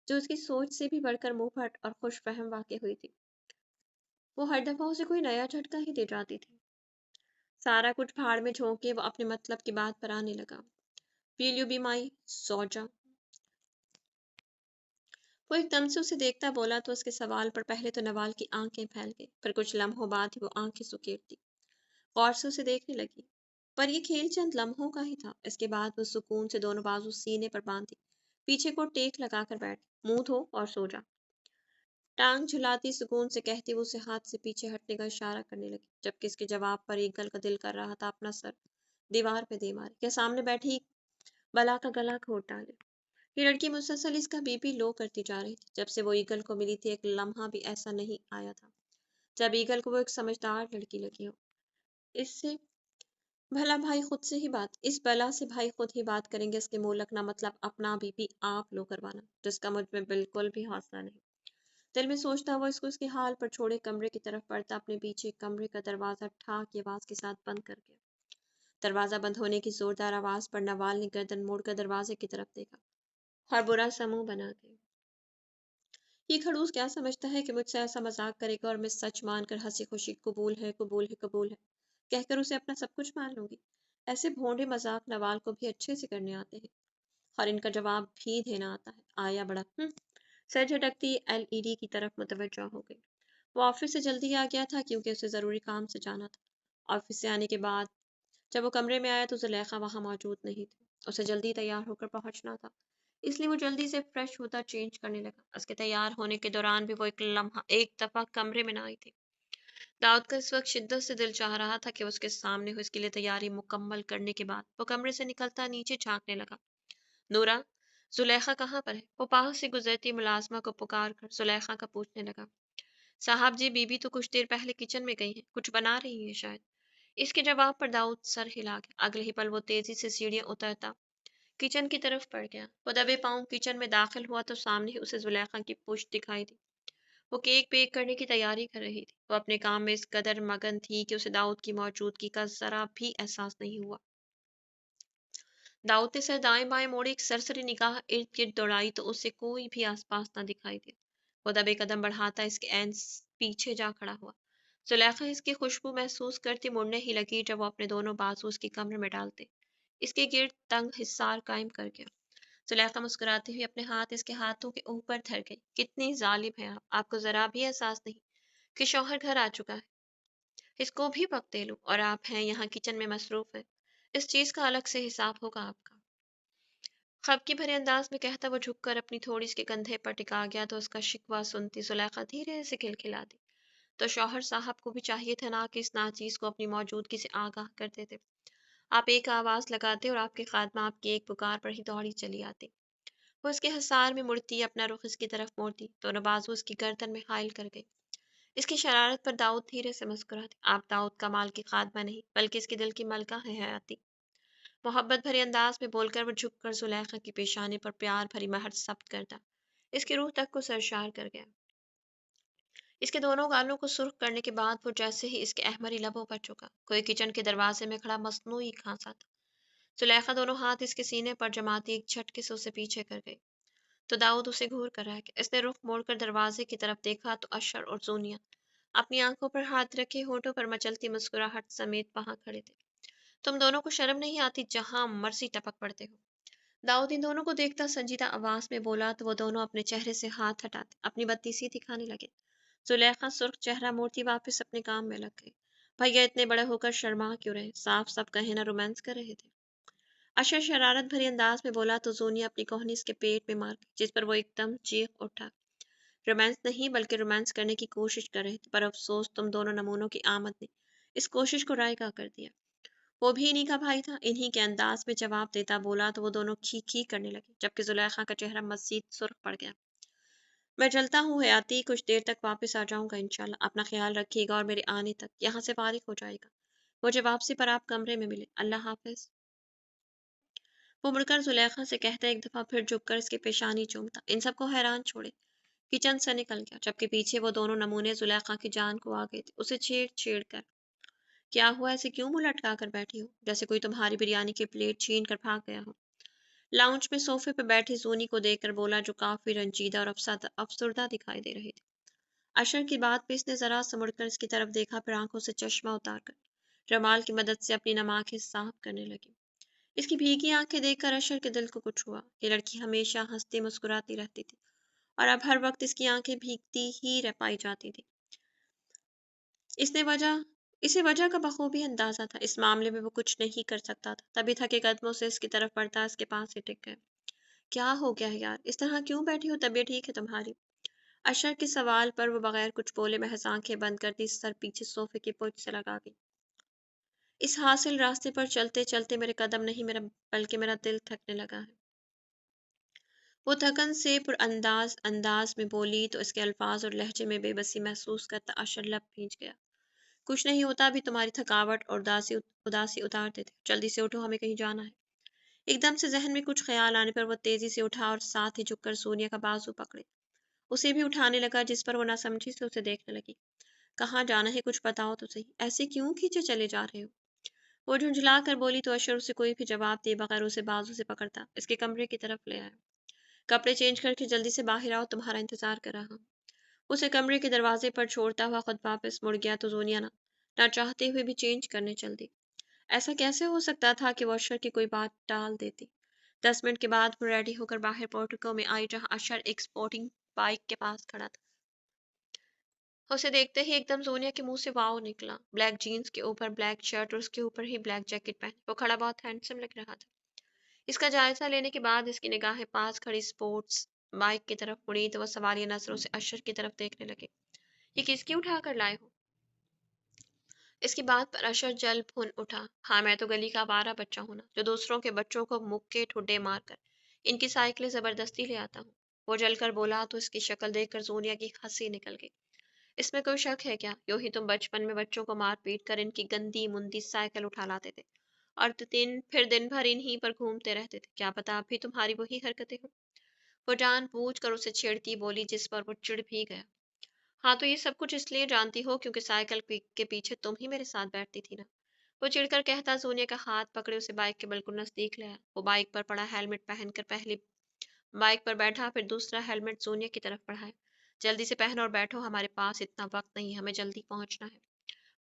जो उसकी सोच से भी बढ़कर मुंहफट और खुश फहम वाक़ई हुई थी। वो हर दफा उसे कोई नया झटका ही दे जाती थी। सारा कुछ भाड़ में झोंक के वो अपने मतलब की बात पर आने लगा। विल यू बी माई सोजा। वो एकदम से उसे देखता बोला तो उसके सवाल पर पहले तो नवाल की आंखें फैल गई, पर कुछ लम्हों बाद ही वो आंखें सुकेरती गौर से उसे देखने लगी। पर यह खेल चंद लम्हों का ही था। इसके बाद वो सुकून से दोनों बाजू सीने पर बांधी पीछे को टेक लगाकर बैठ, मुंह धो और सो जा। टांग झुलाती सुकून से कहती वो उसे हाथ से पीछे हटने का इशारा करने लगी, जबकि इसके जवाब पर ईगल का दिल कर रहा था अपना सर दीवार पे दे मारे या सामने बैठी बला का गला घोट डाले। ये लड़की मुसलसल इसका बीपी लो करती जा रही थी। जब से वो ईगल को मिली थी एक लम्हा भी ऐसा नहीं आया था जब ईगल को वो एक समझदार लड़की लगी हो। इससे भला भाई खुद से ही बात इस बला से भाई खुद ही बात करेंगे, इसके मुंह लगना मतलब अपना बीपी आप लो करवाना, जिसका मुझ में बिल्कुल भी हौसला नहीं। दिल में सोचता वो इसको उसके हाल पर छोड़े कमरे की तरफ बढ़ता अपने पीछे कमरे का दरवाजा ठाक की आवाज के साथ बंद कर गया। दरवाजा बंद होने की जोरदार आवाज पर नवाल ने गर्दन मोड़कर दरवाजे की तरफ देखा और बुरा समूह बना गया। ये खड़ूस क्या समझता है कि मुझसे ऐसा मजाक करेगा और मैं सच मानकर हंसी खुशी कबूल है कबूल है कबूल है कहकर उसे अपना सब कुछ मान लूंगी। ऐसे भोंडे मजाक नवाल को भी अच्छे से करने आते हैं और इनका जवाब भी देना आता है। आया बड़ा सर झटकती एलईडी की तरफ मुतवज्जो हो गई। वो ऑफिस से जल्दी आ गया था क्योंकि उसे ज़रूरी काम से जाना था। ऑफिस से आने के बाद जब वो कमरे में आया तो जुलेखा वहां मौजूद नहीं थी। उसे जल्दी तैयार होकर पहुंचना था, इसलिए वो जल्दी से फ्रेश होता चेंज करने लगा। उसके तैयार होने के दौरान भी वो एक दफा कमरे में ना आई थी। दाऊद का इस वक्त शिद्दत से दिल चाह रहा था कि वो उसके सामने हो। इसके लिए तैयारी मुकम्मल करने के बाद वो कमरे से निकलता नीचे झांकने लगा। नूरा, जुलेखा कहाँ पर है? वो पास से गुजरती मुलाजमा को पुकार कर जुलेखा का पूछने लगा। साहब जी, बीबी तो कुछ देर पहले किचन में गई है, कुछ बना रही है शायद। इसके जवाब पर दाऊद सर हिला गया। अगले ही पल वो तेजी से सीढ़ियां उतरता किचन की तरफ बढ़ गया। वो दबे पांव किचन में दाखिल हुआ तो सामने ही उसे जुलेखा की पुश्त दिखाई दी। वो केक बेक करने की तैयारी कर रही थी। वो अपने काम में इस कदर मगन थी कि उसे दाऊद की मौजूदगी का जरा भी एहसास नहीं हुआ। दाऊद ने सर दाएं बाएं मोड़े, एक सरसरी निगाह इर्द गिर्द दौड़ाई तो उसे कोई भी आसपास न दिखाई दिया। वो दबे कदम बढ़ाता इसके पीछे जा खड़ा हुआ। जुलेखा इसकी खुशबू महसूस करती मुड़ने ही लगी जब वो अपने दोनों बाजू उसकी कमर में डालते इसके गिर्द तंग हिस्सार कायम कर गया। जुलेखा मुस्कुराती हुई अपने हाथ इसके हाथों के ऊपर धर गई। कितनी जालिम है आप, आपको जरा भी एहसास नहीं कि शौहर घर आ चुका है। इसको भी पकते लो और आप हैं यहाँ किचन में मसरूफ है। इस चीज का अलग से हिसाब होगा आपका। खबकी भरे अंदाज में कहता वो झुककर अपनी थोड़ी इसके कंधे पर टिका गया तो उसका शिकवा सुनती जुलेखा धीरे से खिलखिलाती। तो शौहर साहब को भी चाहिए था ना कि इस नाचीज को अपनी मौजूदगी से आगाह करते थे। आप एक आवाज लगाते और आपके खादमा आपकी एक पुकार पर ही दौड़ी चली आती। वो इसके हसार में मुड़ती, अपना रुख इसकी तरफ मोड़ती, दोनों बाजू इसकी गर्दन में हायल कर गई। इसकी शरारत पर दाऊद धीरे से मुस्कुराते। आप दाऊद कमाल की खादमा नहीं बल्कि इसके दिल की मलका है हयाती। मोहब्बत भरे अंदाज में बोलकर वो झुककर जुलेखा की पेशानी पर प्यार भरी महर जब्त करता इसकी रूह तक को सरशार कर गया। इसके दोनों गालों को सुर्ख करने के बाद वो जैसे ही इसके अहमरी लबों पर झुका, कोई किचन के दरवाजे में खड़ा मसनूई खांसा था। जुलेखा दोनों हाथ इसके सीने पर जमाती एक झटके से उसे पीछे कर गई। तो दाऊद उसे घूर कर रह गया। इसने रुख मोड़कर दरवाजे की तरफ देखा तो अशर और जोनिया अपनी आंखों पर हाथ रखे होठों पर मचलती मुस्कुराहट समेत वहां खड़े थे। तुम दोनों को शर्म नहीं आती, जहां मर्जी टपक पड़ते हो। दाऊद इन दोनों को देखता संजीदा आवाज में बोला तो वो दोनों अपने चेहरे से हाथ हटाते अपनी बत्ती सी दिखाने लगे। जुलेखा सुर्ख चेहरा मोड़ती वापस अपने काम में लग गई। भैया इतने बड़े होकर शर्मा क्यों रहे, साफ सब कहे ना रोमांस कर रहे थे। अशर शरारत भरी अंदाज में बोला तो जोनिया अपनी कोहनी इसके पेट में मार गई, जिस पर वो एकदम चीख उठा। रोमांस नहीं बल्कि रोमांस करने की कोशिश कर रहे थे, पर अफसोस तुम दोनों नमूनों की आमद ने इस कोशिश को रायगा कर दिया। वो भी इन्हीं का भाई था। इन्हीं के अंदाज में जवाब देता बोला तो वो दोनों खी खी करने लगे, जबकि जुलेखा का चेहरा मजीद सुर्ख पड़ गया। मैं चलता हूँ हयाती, कुछ देर तक वापस आ जाऊंगा इंशाल्लाह। अपना ख्याल रखिएगा और मेरे आने तक यहाँ से फारिग हो जाएगा। मुझे वापसी पर आप कमरे में मिले। अल्लाह हाफिज। वो मुड़कर जुलेखा से कहता एक दफा फिर झुककर इसके पेशानी चूमता, इन सबको हैरान छोड़े किचन से निकल गया, जबकि पीछे वो दोनों नमूने जुलेखा की जान को आ गए थे, उसे छेड़ छेड़ कर। क्या हुआ, ऐसे क्यों मुंह लटका कर बैठी हो, जैसे कोई तुम्हारी बिरयानी की प्लेट छीन कर भाग गया हो। लाउंज में सोफे पर बैठी जूनी को देखकर बोला, जो काफी रंजीदा और अफसरदा दिखाई दे रही थी। अशर की बात पे इसने जरा सा मुड़कर इसकी तरफ देखा, फिर आंखों से चश्मा उतारकर रुमाल की मदद से अपनी नम आंखें साफ करने लगी। इसकी भीगी आंखें देखकर अशर के दिल को कुछ हुआ। ये लड़की हमेशा हंसती मुस्कुराती रहती थी और अब हर वक्त इसकी आंखें भीगती ही रह पाई जाती थी। इसने वजह इसे वजह का बखूबी अंदाजा था। इस मामले में वो कुछ नहीं कर सकता था। तभी थके कदमों से इसकी तरफ बढ़ता इसके पास ही टिक गए। क्या हो गया है यार, इस तरह क्यों बैठी हो, तबीयत ठीक है तुम्हारी। अशर के सवाल पर वो बगैर कुछ बोले महज आंखें बंद करती सर पीछे सोफे की पुर्ज से लगा गई। इस हासिल रास्ते पर चलते चलते मेरे कदम नहीं मेरा बल्कि मेरा दिल थकने लगा है। वो थकन से पुरअंदाज अंदाज में बोली तो इसके अल्फाज और लहजे में बेबसी महसूस करता अशर लब भींच गया। कुछ नहीं होता, अभी तुम्हारी थकावट और उदासी उदासी उतार देते, जल्दी से उठो, हमें कहीं जाना है। एकदम से जहन में कुछ ख्याल आने पर वो तेजी से उठा और साथ ही झुककर सोनिया का बाजू पकड़े उसे भी उठाने लगा, जिस पर वो ना समझी से उसे देखने लगी। कहाँ जाना है, कुछ बताओ तो सही, ऐसे क्यों खींचे चले जा रहे हो। वो झुंझला कर बोली तो अशर उसे कोई भी जवाब दिए बगैर उसे बाजू से पकड़ता इसके कमरे की तरफ ले आया। कपड़े चेंज करके जल्दी से बाहर आओ, तुम्हारा इंतजार कर रहा हूं। उसे कमरे के दरवाजे पर छोड़ता हुआ खुद वापस मुड़ गया तो जोनिया ना चाहते हुए भी चेंज करने चल दी। ऐसा कैसे हो सकता था कि वो अशर की कोई बात टाल देती। 10 मिनट के बाद वो रेडी होकर बाहर पोर्टिको में आई, जहां अशर एक स्पोर्टिंग बाइक के पास खड़ा था। उसे देखते ही एकदम सोनिया के मुंह से वाव निकला। ब्लैक जीन्स के ऊपर ब्लैक शर्ट और उसके ऊपर ही ब्लैक जैकेट पहने वो खड़ा बहुत हैंडसम लग रहा था। इसका जायजा लेने के बाद इसकी निगाहें पास खड़ी स्पोर्ट्स बाइक की तरफ मुड़ी तो वह सवालिया नजरों से अशर की तरफ देखने लगे। ये किसकी उठा कर लाए हो। इसकी बात पर अशर जल भुन उठा। हाँ, मैं तो गली का आवारा बच्चा हूं ना, जो दूसरों के बच्चों को मुक्के ठुड्डे मारकर इनकी साइकिलें जबरदस्ती ले आता हूँ। वो जलकर बोला तो इसकी शक्ल देखकर सोनिया की हंसी निकल गई। इसमें कोई शक है क्या, यूं ही तुम बचपन में बच्चों को मार पीट कर इनकी गंदी मुंदी साइकिल उठा लाते थे और फिर दिन भर इन्हीं पर घूमते रहते थे। क्या पता अभी तुम्हारी वही हरकतें हों। वो जान बूझ कर उसे छेड़ती बोली, जिस पर वो चिढ़ भी गया। हाँ तो ये सब कुछ इसलिए जानती हो क्योंकि साइकिल के पीछे तुम ही मेरे साथ बैठती थी ना। वो चिढ़कर कहता सोनिया का हाथ पकड़े उसे बाइक के बिल्कुल नजदीक ले आया। वो बाइक पर पड़ा हेलमेट पहनकर पहली बाइक पर बैठा, फिर दूसरा हेलमेट सोनिया की तरफ बढ़ाया। जल्दी से पहनो और बैठो, हमारे पास इतना वक्त नहीं, हमें जल्दी पहुंचना है।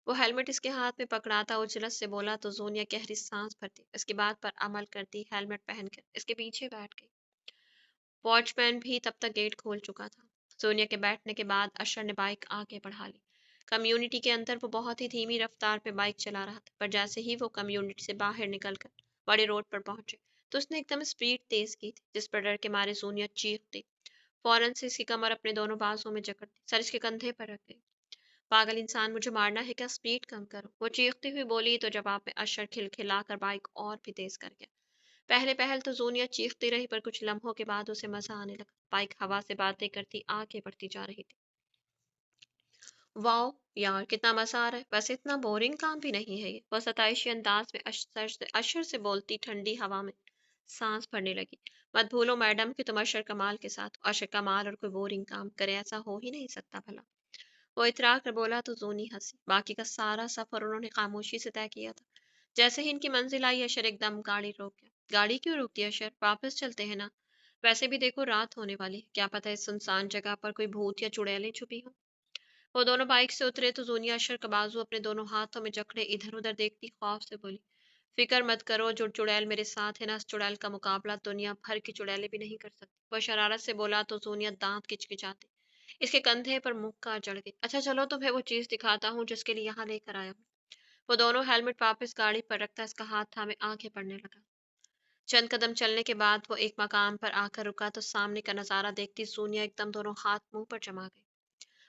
वो हेलमेट इसके हाथ में पकड़ाता उजलस से बोला तो सोनिया गहरी सांस भरती, इसकी बात पर अमल करती, हेलमेट पहनकर इसके पीछे बैठ गई। वॉचमैन भी तब तक गेट खोल चुका था। सोनिया के बैठने के बाद अशर ने बाइक आगे बढ़ा ली। कम्युनिटी के अंदर वो बहुत ही धीमी रफ्तार पे बाइक चला रहा था, पर जैसे ही वो कम्युनिटी से बाहर निकलकर बड़े रोड पर पहुंचे तो उसने एकदम स्पीड तेज की थी, जिस पर डर के मारे सोनिया चीखती, फौरन से इसकी कमर अपने दोनों बाजुओं में जकड़ दी, सर इसके कंधे पर रख गई। पागल इंसान, मुझे मारना है क्या? स्पीड कम करो, वो चीखती हुई बोली। तो जवाब में अशर खिलखिलाकर बाइक और भी तेज कर गया। पहले पहल तो जोनिया चीखती रही, पर कुछ लम्हों के बाद उसे मजा आने लगा। बाइक हवा से बातें करती आगे बढ़ती जा रही थी। वाह यार, कितना मजा आ रहा है, वैसे इतना बोरिंग काम भी नहीं है ये, वह सताइशी अंदाज में अशर से बोलती ठंडी हवा में सांस भरने लगी। मत भूलो मैडम कि तुम अशर कमाल के साथ हो। अशर कमाल और कोई बोरिंग काम करे, ऐसा हो ही नहीं सकता भला। वो इतरा कर बोला तो जोनी हंसी। बाकी का सारा सफर उन्होंने खामोशी से तय किया था। जैसे ही इनकी मंजिल आई अशर एकदम गाड़ी रोक गया। गाड़ी क्यों रोकती है अशर, वापस चलते हैं ना। वैसे भी देखो रात होने वाली है, क्या पता इस सुनसान जगह पर कोई भूत या चुड़ैलें छुपी हो। वो दोनों बाइक से उतरे तो जोनिया अशर का बाजू अपने दोनों हाथों में जकड़े इधर उधर देखती खौफ से बोली, फिक्र मत करो, जो चुड़ैल मेरे साथ है ना, उस चुड़ैल का मुकाबला दुनिया भर की चुड़ैलें भी नहीं कर सकती। वह शरारत से बोला तो सोनिया दांत किचकिचाती इसके कंधे पर मुक्का जड़ गई। अच्छा चलो तुम्हें वो चीज दिखाता हूँ जिसके लिए यहाँ लेकर आया हूँ। वो दोनों हेलमेट वापस गाड़ी पर रखता इसका हाथ थामे आगे बढ़ने लगा। चंद कदम चलने के बाद वो एक मकाम पर आकर रुका तो सामने का नजारा देखती सोनिया एकदम दोनों हाथ मुंह पर जमा गई।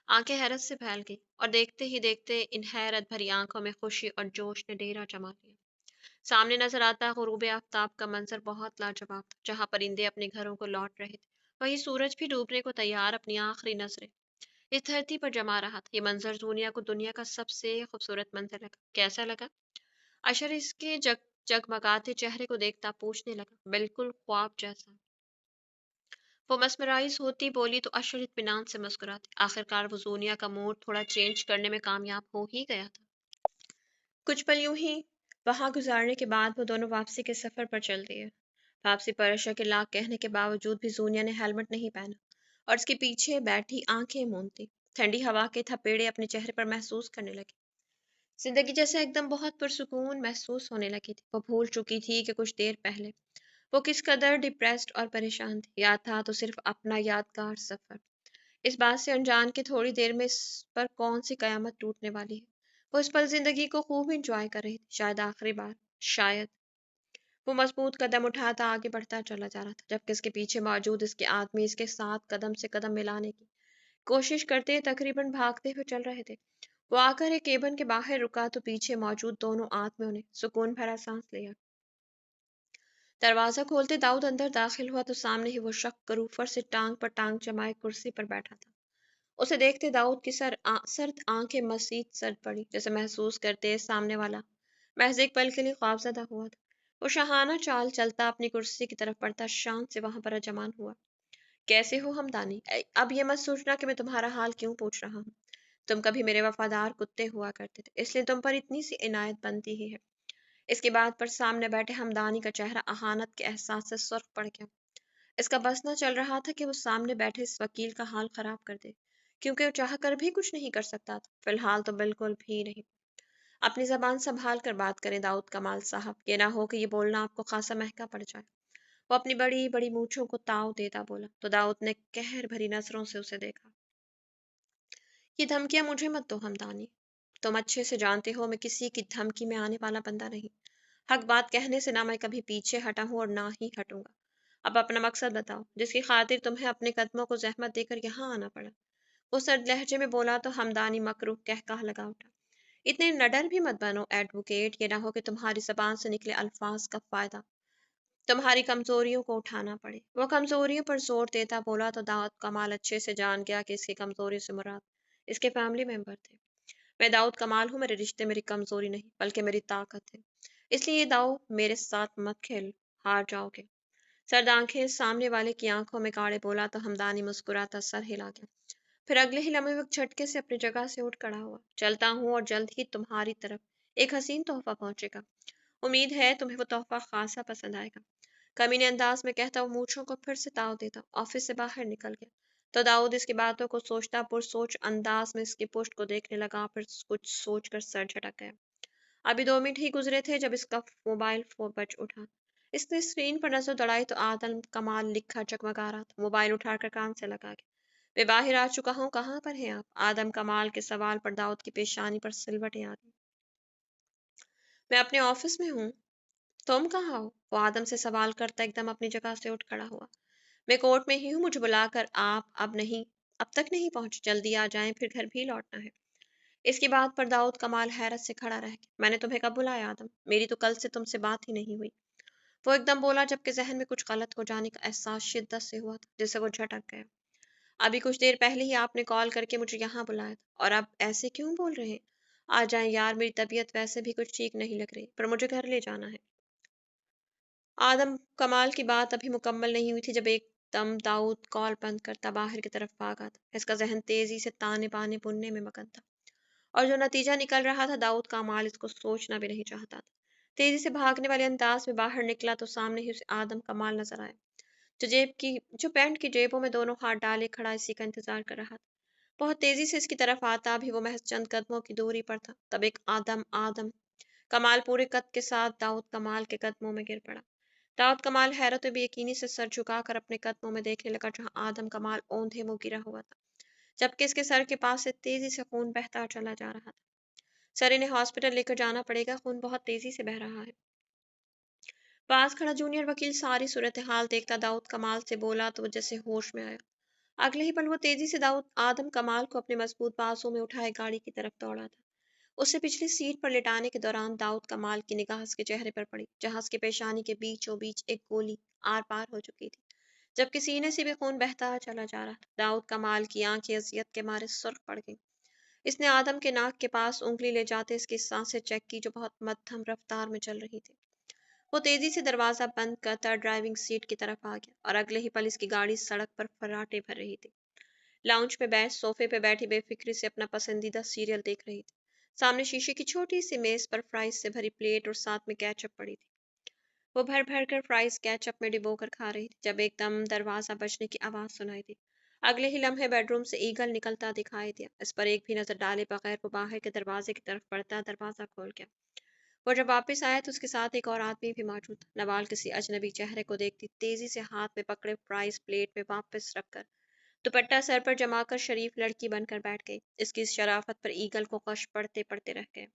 आंखें हैरत से फैल गई और देखते ही देखते इन हैरत भरी आंखों में खुशी और जोश ने डेरा जमा लिया। सामने नजर आता गुरूब आफताब का मंजर बहुत लाजवाब था, जहां परिंदे अपने घरों को लौट रहे थे, वहीं सूरज भी डूबने को तैयार अपनी आखिरी नजरें इस धरती पर जमा रहा था। ये मंजर दुनिया को दुनिया का सबसे खूबसूरत मंजर लगा। कैसा लगा? अशर इसके जगमगाते चेहरे को देखता पूछने लगा। बिल्कुल ख्वाब जैसा, वो मस्मराइज होती बोली तो अशर इत्मीनान से मुस्कुराती। आखिरकार वो जोनिया का मूड थोड़ा चेंज करने में कामयाब हो ही गया था। कुछ पल यूं ही वहां गुजारने के बाद वो दोनों वापसी के सफर पर चल दिए। वापसी पर अशर के लाख कहने के बावजूद भी जोनिया ने हेलमेट नहीं पहना और उसके पीछे बैठी आंखें मूंदती ठंडी हवा के थपेड़े अपने चेहरे पर महसूस करने लगी। जिंदगी जैसे एकदम बहुत पुरसुकून महसूस होने लगी थी। वो भूल चुकी थी कि कुछ देर पहले वो किस कदर डिप्रेस्ड और परेशान थी। याद था तो सिर्फ अपना यादगार सफर, इस बात से अनजान कि थोड़ी देर में इस पर कौन सी कयामत टूटने वाली है। वो इस पल जिंदगी को खूब इंजॉय कर रही थी, शायद आखिरी बार, शायद। वो मजबूत कदम उठाता आगे बढ़ता चला जा रहा था, जबकि इसके पीछे मौजूद इसके आदमी इसके साथ कदम से कदम मिलाने की कोशिश करते तकरीबन भागते हुए चल रहे थे। वो आकर एक केबन के बाहर रुका तो पीछे मौजूद दोनों आदमियों ने सुकून भरा सांस लिया। दरवाजा खोलते दाऊद अंदर दाखिल हुआ तो सामने ही वो शख्स करूफर से टांग पर टांग जमाए कुर्सी पर बैठा था। उसे देखते दाऊद की सर्द आंखें मजीद सर्द पड़ी, जैसे महसूस करते सामने वाला महज एक पल के लिए ख्वाबजदा हुआ था। वो शाहाना चाल चलता अपनी कुर्सी की तरफ बढ़ता शांत से वहां पर जमान हुआ। कैसे हो हमदानी? अब ये मत सोचना कि मैं तुम्हारा हाल क्यों पूछ रहा हूँ। तुम कभी मेरे वफादार कुत्ते हुआ करते थे, इसलिए तुम पर इतनी सी इनायत बनती ही है। इसके बाद पर सामने बैठे हमदानी का चेहरा अहानत के एहसास से सुर्ख पड़ गया। इसका बस न चल रहा था कि वो सामने बैठे इस वकील का हाल खराब कर दे, क्योंकि वो चाह कर भी कुछ नहीं कर सकता था। फिलहाल तो बिल्कुल भी नहीं। अपनी जबान संभाल कर बात करें दाऊद कमाल साहब, ये ना हो कि ये बोलना आपको खासा महंगा पड़ जाए। वो अपनी बड़ी बड़ी मूंछों को ताव देता बोला तो दाऊद ने कहर भरी नजरों से उसे देखा। ये धमकियां मुझे मत दो हमदानी, तुम अच्छे से जानते हो मैं किसी की धमकी में आने वाला बंदा नहीं। हक बात कहने से ना मैं कभी पीछे हटा हूं और ना ही हटूंगा। अब अपना मकसद बताओ, जिसकी खातिर तुम्हें अपने कदमों को जहमत देकर यहाँ आना पड़ा। वो सर्द लहजे में बोला तो हमदानी मकरूह कह कहा लगा उठा। इतने नडर भी मत बनो एडवोकेट, ये ना हो कि तुम्हारी जबान से निकले अल्फाज का फायदा तुम्हारी कमजोरियों को उठाना पड़े। वो कमजोरियों पर जोर देता बोला तो दाऊद कमाल अच्छे से जान गया कि इसकी कमजोरी से मुराद इसके फैमिली मेंबर थे। मैं दाऊद कमाल हूँ, मेरे रिश्ते मेरी कमजोरी नहीं बल्कि मेरी ताकत है। इसलिए ये दाऊ मेरे साथ मत खेल, हार जाओगे। सर्द आंखें सामने वाले की आंखों में गाड़े बोला तो हमदानी मुस्कुराता सर हिला गया, फिर अगले ही लम्हे वो झटके से अपनी जगह से उठ खड़ा हुआ। चलता हूँ और जल्द ही तुम्हारी तरफ एक हसीन तोहफा पहुंचेगा। उम्मीद है तुम्हें वो तोहफा खासा पसंद आएगा। कमीने अंदाज में कहता वो मूछों को फिर से ताव देता ऑफिस से बाहर निकल गया। तो दाऊद इसकी बातों को सोचता पुरसोच अंदाज में इसकी पुश्त को देखने लगा, फिर कुछ सोचकर सर झटक गया। अभी 2 मिनट ही गुजरे थे जब इसका मोबाइल फोन बज उठा। इसने स्क्रीन पर नजर दौड़ाई तो आदम कमाल लिखा जगमगा रहा था। मोबाइल उठाकर कान से लगा गया। मैं बाहर आ चुका हूँ, कहाँ पर हैं आप? आदम कमाल के सवाल पर दाऊद की पेशानी पर सिलवटें आ गई। मैं अपने ऑफिस में हूँ। तुम कहाँ हो? वो आदम से सवाल करता एकदम अपनी जगह से उठ खड़ा हुआ। मैं कोर्ट में ही हूँ, मुझे बुलाकर आप अब तक नहीं पहुंचे। जल्दी आ जाएं, फिर घर भी लौटना है। इसकी बात पर दाऊद कमाल हैरत से खड़ा रह गया। मैंने तुम्हें कब बुलाया आदम? मेरी तो कल से तुमसे बात ही नहीं हुई। वो एकदम बोला जबकि जहन में कुछ गलत हो जाने का एहसास शिद्दत से हुआ था, जिससे वो झटक गया। अभी कुछ देर पहले ही आपने कॉल करके मुझे यहाँ बुलाया था, और अब ऐसे क्यों बोल रहे हैं? आ जाएं यार, मेरी तबीयत वैसे भी कुछ ठीक नहीं लग रही, पर मुझे घर ले जाना है। आदम कमाल की बात अभी मुकम्मल नहीं हुई थी जब एकदम दाऊद कॉल बंद करता बाहर की तरफ भागा था। इसका जहन तेजी से ताने बाने बुनने में मगन था, और जो नतीजा निकल रहा था दाऊद कमाल इसको सोचना भी नहीं चाहता था। तेजी से भागने वाले अंदाज में बाहर निकला तो सामने ही उसे आदम कमाल नजर आया, जो पैंट की जेबों में दोनों हाथ डाले खड़ा इसी का इंतजार कर रहा था। बहुत तेजी से इसकी तरफ आता भी वो महज चंद कदमों की दूरी पर था, तब एक आदम आदम कमाल पूरे कद के साथ दाऊद कमाल के कदमों में गिर पड़ा। दाऊद कमाल हैरत और बेयकीनी से सर झुकाकर अपने कदमों में देखने लगा, जहां आदम कमाल औंधे मुंह गिरा हुआ था, जबकि इसके सर के पास से तेजी से खून बहता चला जा रहा था। सर, इन्हें हॉस्पिटल लेकर जाना पड़ेगा, खून बहुत तेजी से बह रहा है। पास खड़ा जूनियर वकील सारी सूरत हाल देखता दाऊद कमाल से बोला तो वो जैसे होश में आया। अगले ही पल वो तेजी से दाऊद आदम कमाल को अपने मजबूत बाजू में उठाए गाड़ी की तरफ दौड़ा था। उसे पिछली सीट पर लिटाने के दौरान दाऊद कमाल की निगाह उसके चेहरे पर पड़ी, जहां उसके पेशानी के बीचों बीच एक गोली आर पार हो चुकी थी, जबकि सीने से भी खून बहता चला जा रहा था। दाऊद कमाल की आंखें अजियत के मारे सुर्ख पड़ गईं। इसने आदम के नाक के पास उंगली ले जाते इसकी सांसें चेक की, जो बहुत मध्यम रफ्तार में चल रही थी। वो तेजी से दरवाजा बंद करता ड्राइविंग सीट की तरफ आ गया, और अगले ही पल इसकी गाड़ी सड़क पर फर्राटे भर रही थी। लाउंज पे बैठ सोफे पे बैठी बेफिक्री से अपना पसंदीदा सीरियल देख रही थी। सामने शीशे की छोटी सी मेज पर फ्राइज से भरी प्लेट और साथ में केचप पड़ी थी। वो भर भर कर फ्राइज केचप में डिबोकर खा रही थी जब एकदम दरवाजा बजने की आवाज सुनाई दी। अगले ही लम्हे बेडरूम से ईगल निकलता दिखाई दिया। इस पर एक भी नजर डाले बगैर वो बाहर के दरवाजे की तरफ बढ़ता दरवाजा खोल गया। वो जब वापस आया तो उसके साथ एक और आदमी भी मौजूद था। नवाल किसी अजनबी चेहरे को देखती तेजी से हाथ में पकड़े फ्राइज प्लेट में वापस रखकर दुपट्टा सर पर जमाकर शरीफ लड़की बनकर बैठ गई। इसकी इस शराफत पर ईगल को कश पड़ते पड़ते रह गए।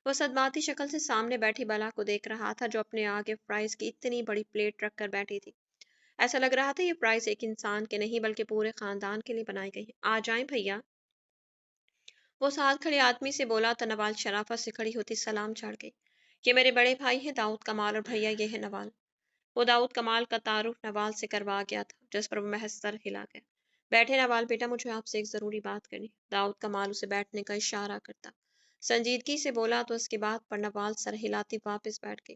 वो सदमाती शक्ल से सामने बैठी बला को देख रहा था, जो अपने आगे फ्राइज की इतनी बड़ी प्लेट रखकर बैठी थी। ऐसा लग रहा था ये फ्राइज एक इंसान के नहीं बल्कि पूरे खानदान के लिए बनाई गई है। आ जाएं भैया, वो साथ खड़े आदमी से बोला तो नवाल शराफत से खड़ी होती सलाम चढ़ गई। ये मेरे बड़े भाई हैं दाऊद कमाल, और भैया ये है नवाल। वो दाऊद कमाल का तारुफ नवाल से करवा गया था, जिस पर वो महज सर हिला गया। बैठे नवाल बेटा, मुझे आपसे एक जरूरी बात करनी। दाऊद कमाल उसे बैठने का इशारा करता संजीदगी से बोला तो उसके बाद पर नवाल सर हिलाती वापस बैठ गई,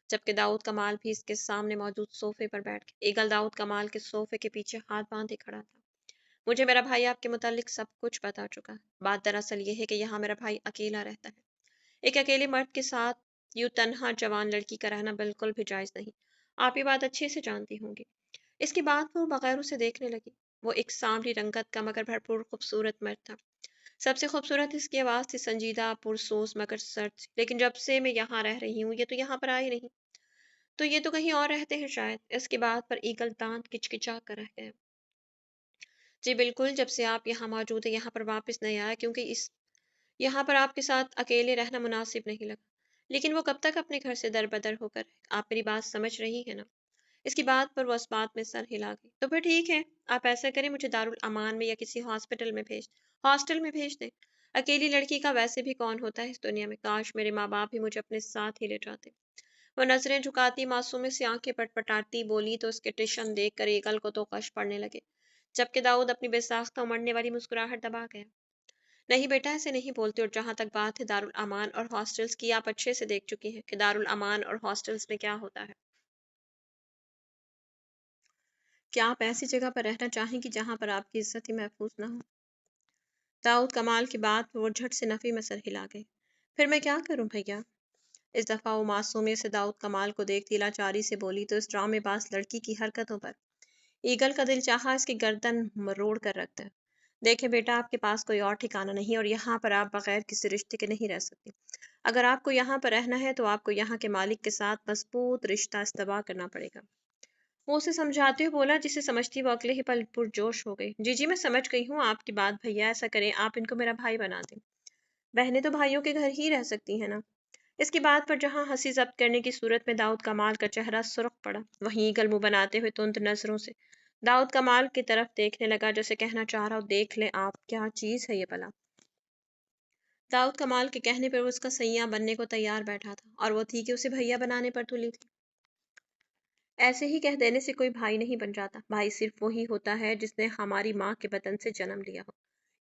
जबकि दाऊद कमाल भी इसके सामने मौजूद सोफे पर बैठ गया। ईगल दाऊद कमाल के सोफे के पीछे हाथ बांधे खड़ा था। मुझे मेरा भाई आपके मुतालिक सब कुछ बता चुका है। बात दरअसल ये है कि यहाँ मेरा भाई अकेला रहता है। एक अकेले मर्द के साथ यूं तनहा जवान लड़की का रहना बिल्कुल भी जायज नहीं। आप ये बात अच्छे से जानती होंगी। इसके बाद वो बगैर उसे देखने लगी। वो एक सांवली रंगत का मगर भरपूर खूबसूरत मर्द था। सबसे खूबसूरत इसकी आवाज़ थी, संजीदा पुरसोस मगर सर्द सी। लेकिन जब से मैं यहाँ रह रही हूँ ये तो यहाँ पर आए नहीं, तो ये तो कहीं और रहते हैं शायद। इसके बाद पर ईगल दांत किचकिचा कर रह गया। जी बिल्कुल, जब से आप यहाँ मौजूद है यहाँ पर वापस नहीं आया, क्योंकि इस यहाँ पर आपके साथ अकेले रहना मुनासिब नहीं लगा। लेकिन वो कब तक अपने घर से दरबदर होकर रहेगा? आप मेरी बात समझ रही है ना? इसकी बात पर वो उस बात में सर हिला गई। तो फिर ठीक है, आप ऐसा करें, मुझे दारुल अमान में या किसी हॉस्टल में भेज दें। अकेली लड़की का वैसे भी कौन होता है इस दुनिया में। काश मेरे माँ बाप भी मुझे अपने साथ ही ले जाते। वो नजरें झुकाती मासूमी से आंखें पटपटाती बोली तो उसके टिशन देख कर ईगल को तो कश पड़ने लगे, जबकि दाऊद अपनी बेसाख्ता उमड़ने वाली मुस्कुराहट दबा गया। नहीं बेटा, ऐसे नहीं बोलते। और जहां तक बात है दारुल अमान और हॉस्टल्स की, आप अच्छे से देख चुकी हैं कि दारुल अमान और हॉस्टल्स में क्या होता है। क्या आप ऐसी जगह पर रहना चाहेंगी जहां पर आपकी इज्जत ही महफूज ना हो? दाऊद कमाल की बात पर वो झट से नफ़ी में सर हिला गए। फिर मैं क्या करूं भैया? इस दफ़ा वो मासूमियत से दाऊद कमाल को देखती लाचारी से बोली तो इस ड्रामेबाज लड़की की हरकतों पर ईगल का दिल चाहा इसकी गर्दन मरोड़ कर रखता है। देखे बेटा, आपके पास कोई और ठिकाना नहीं और यहाँ पर आप बगैर किसी रिश्ते के नहीं रह सकती। अगर आपको यहाँ पर रहना है तो आपको यहाँ के मालिक के साथ मजबूत रिश्ता इस्तेवार करना पड़ेगा। वो उसे समझाते हुए बोला जिसे समझती वो अगले ही पल पुरजोश हो गई। जी जी, मैं समझ गई हूँ आपकी बात भैया, ऐसा करें आप इनको मेरा भाई बना दें। बहनें तो भाइयों के घर ही रह सकती हैं ना। इसकी बात पर जहां हंसी जब्त करने की सूरत में दाऊद कमाल का चेहरा सुर्ख पड़ा, वहीं ईगल मुंह बनाते हुए तुंद नजरों से दाऊद कमाल की तरफ देखने लगा, जैसे कहना चाह रहा हो देख लें आप क्या चीज है ये भला। दाऊद कमाल के कहने पर वो उसका सैयां बनने को तैयार बैठा था और वो थी कि उसे भैया बनाने पर तुली थी। ऐसे ही कह देने से कोई भाई नहीं बन जाता। भाई सिर्फ वही होता है जिसने हमारी माँ के बदन से जन्म लिया हो।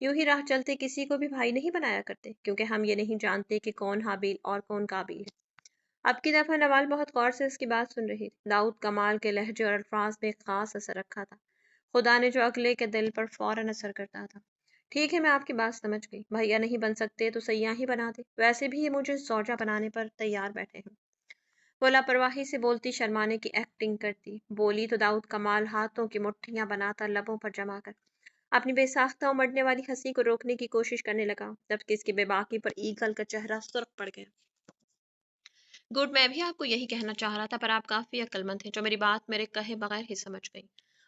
यूं ही राह चलते किसी को भी भाई नहीं बनाया करते, क्योंकि हम ये नहीं जानते कि कौन हाबिल और कौन काबिल है। अब की दफा नवाल बहुत गौर से उसकी बात सुन रही थी। दाऊद कमाल के लहजे और अल्फाज में एक खास असर रखा था, खुदा ने जो अगले के दिल पर फौरन असर करता था। ठीक है, मैं आपकी बात समझ गई। भैया नहीं बन सकते तो सैया ही बना दे, वैसे भी ये मुझे सौजा बनाने पर तैयार बैठे हैं। वो लापरवाही से बोलती शर्माने की एक्टिंग करती बोली तो दाऊद कमाल हाथों की मुट्ठियां बनाकर लबों पर जमा कर अपनी बेसाख्ता उमड़ने वाली हंसी को रोकने की कोशिश करने लगा, जबकि इसकी बेबाकी पर ईगल का चेहरा सुर्ख पड़ गया। गुड, मैं भी आपको यही कहना चाह रहा था, पर आप काफी अक्लमंद हैं जो मेरी बात मेरे कहे बगैर ही समझ गई।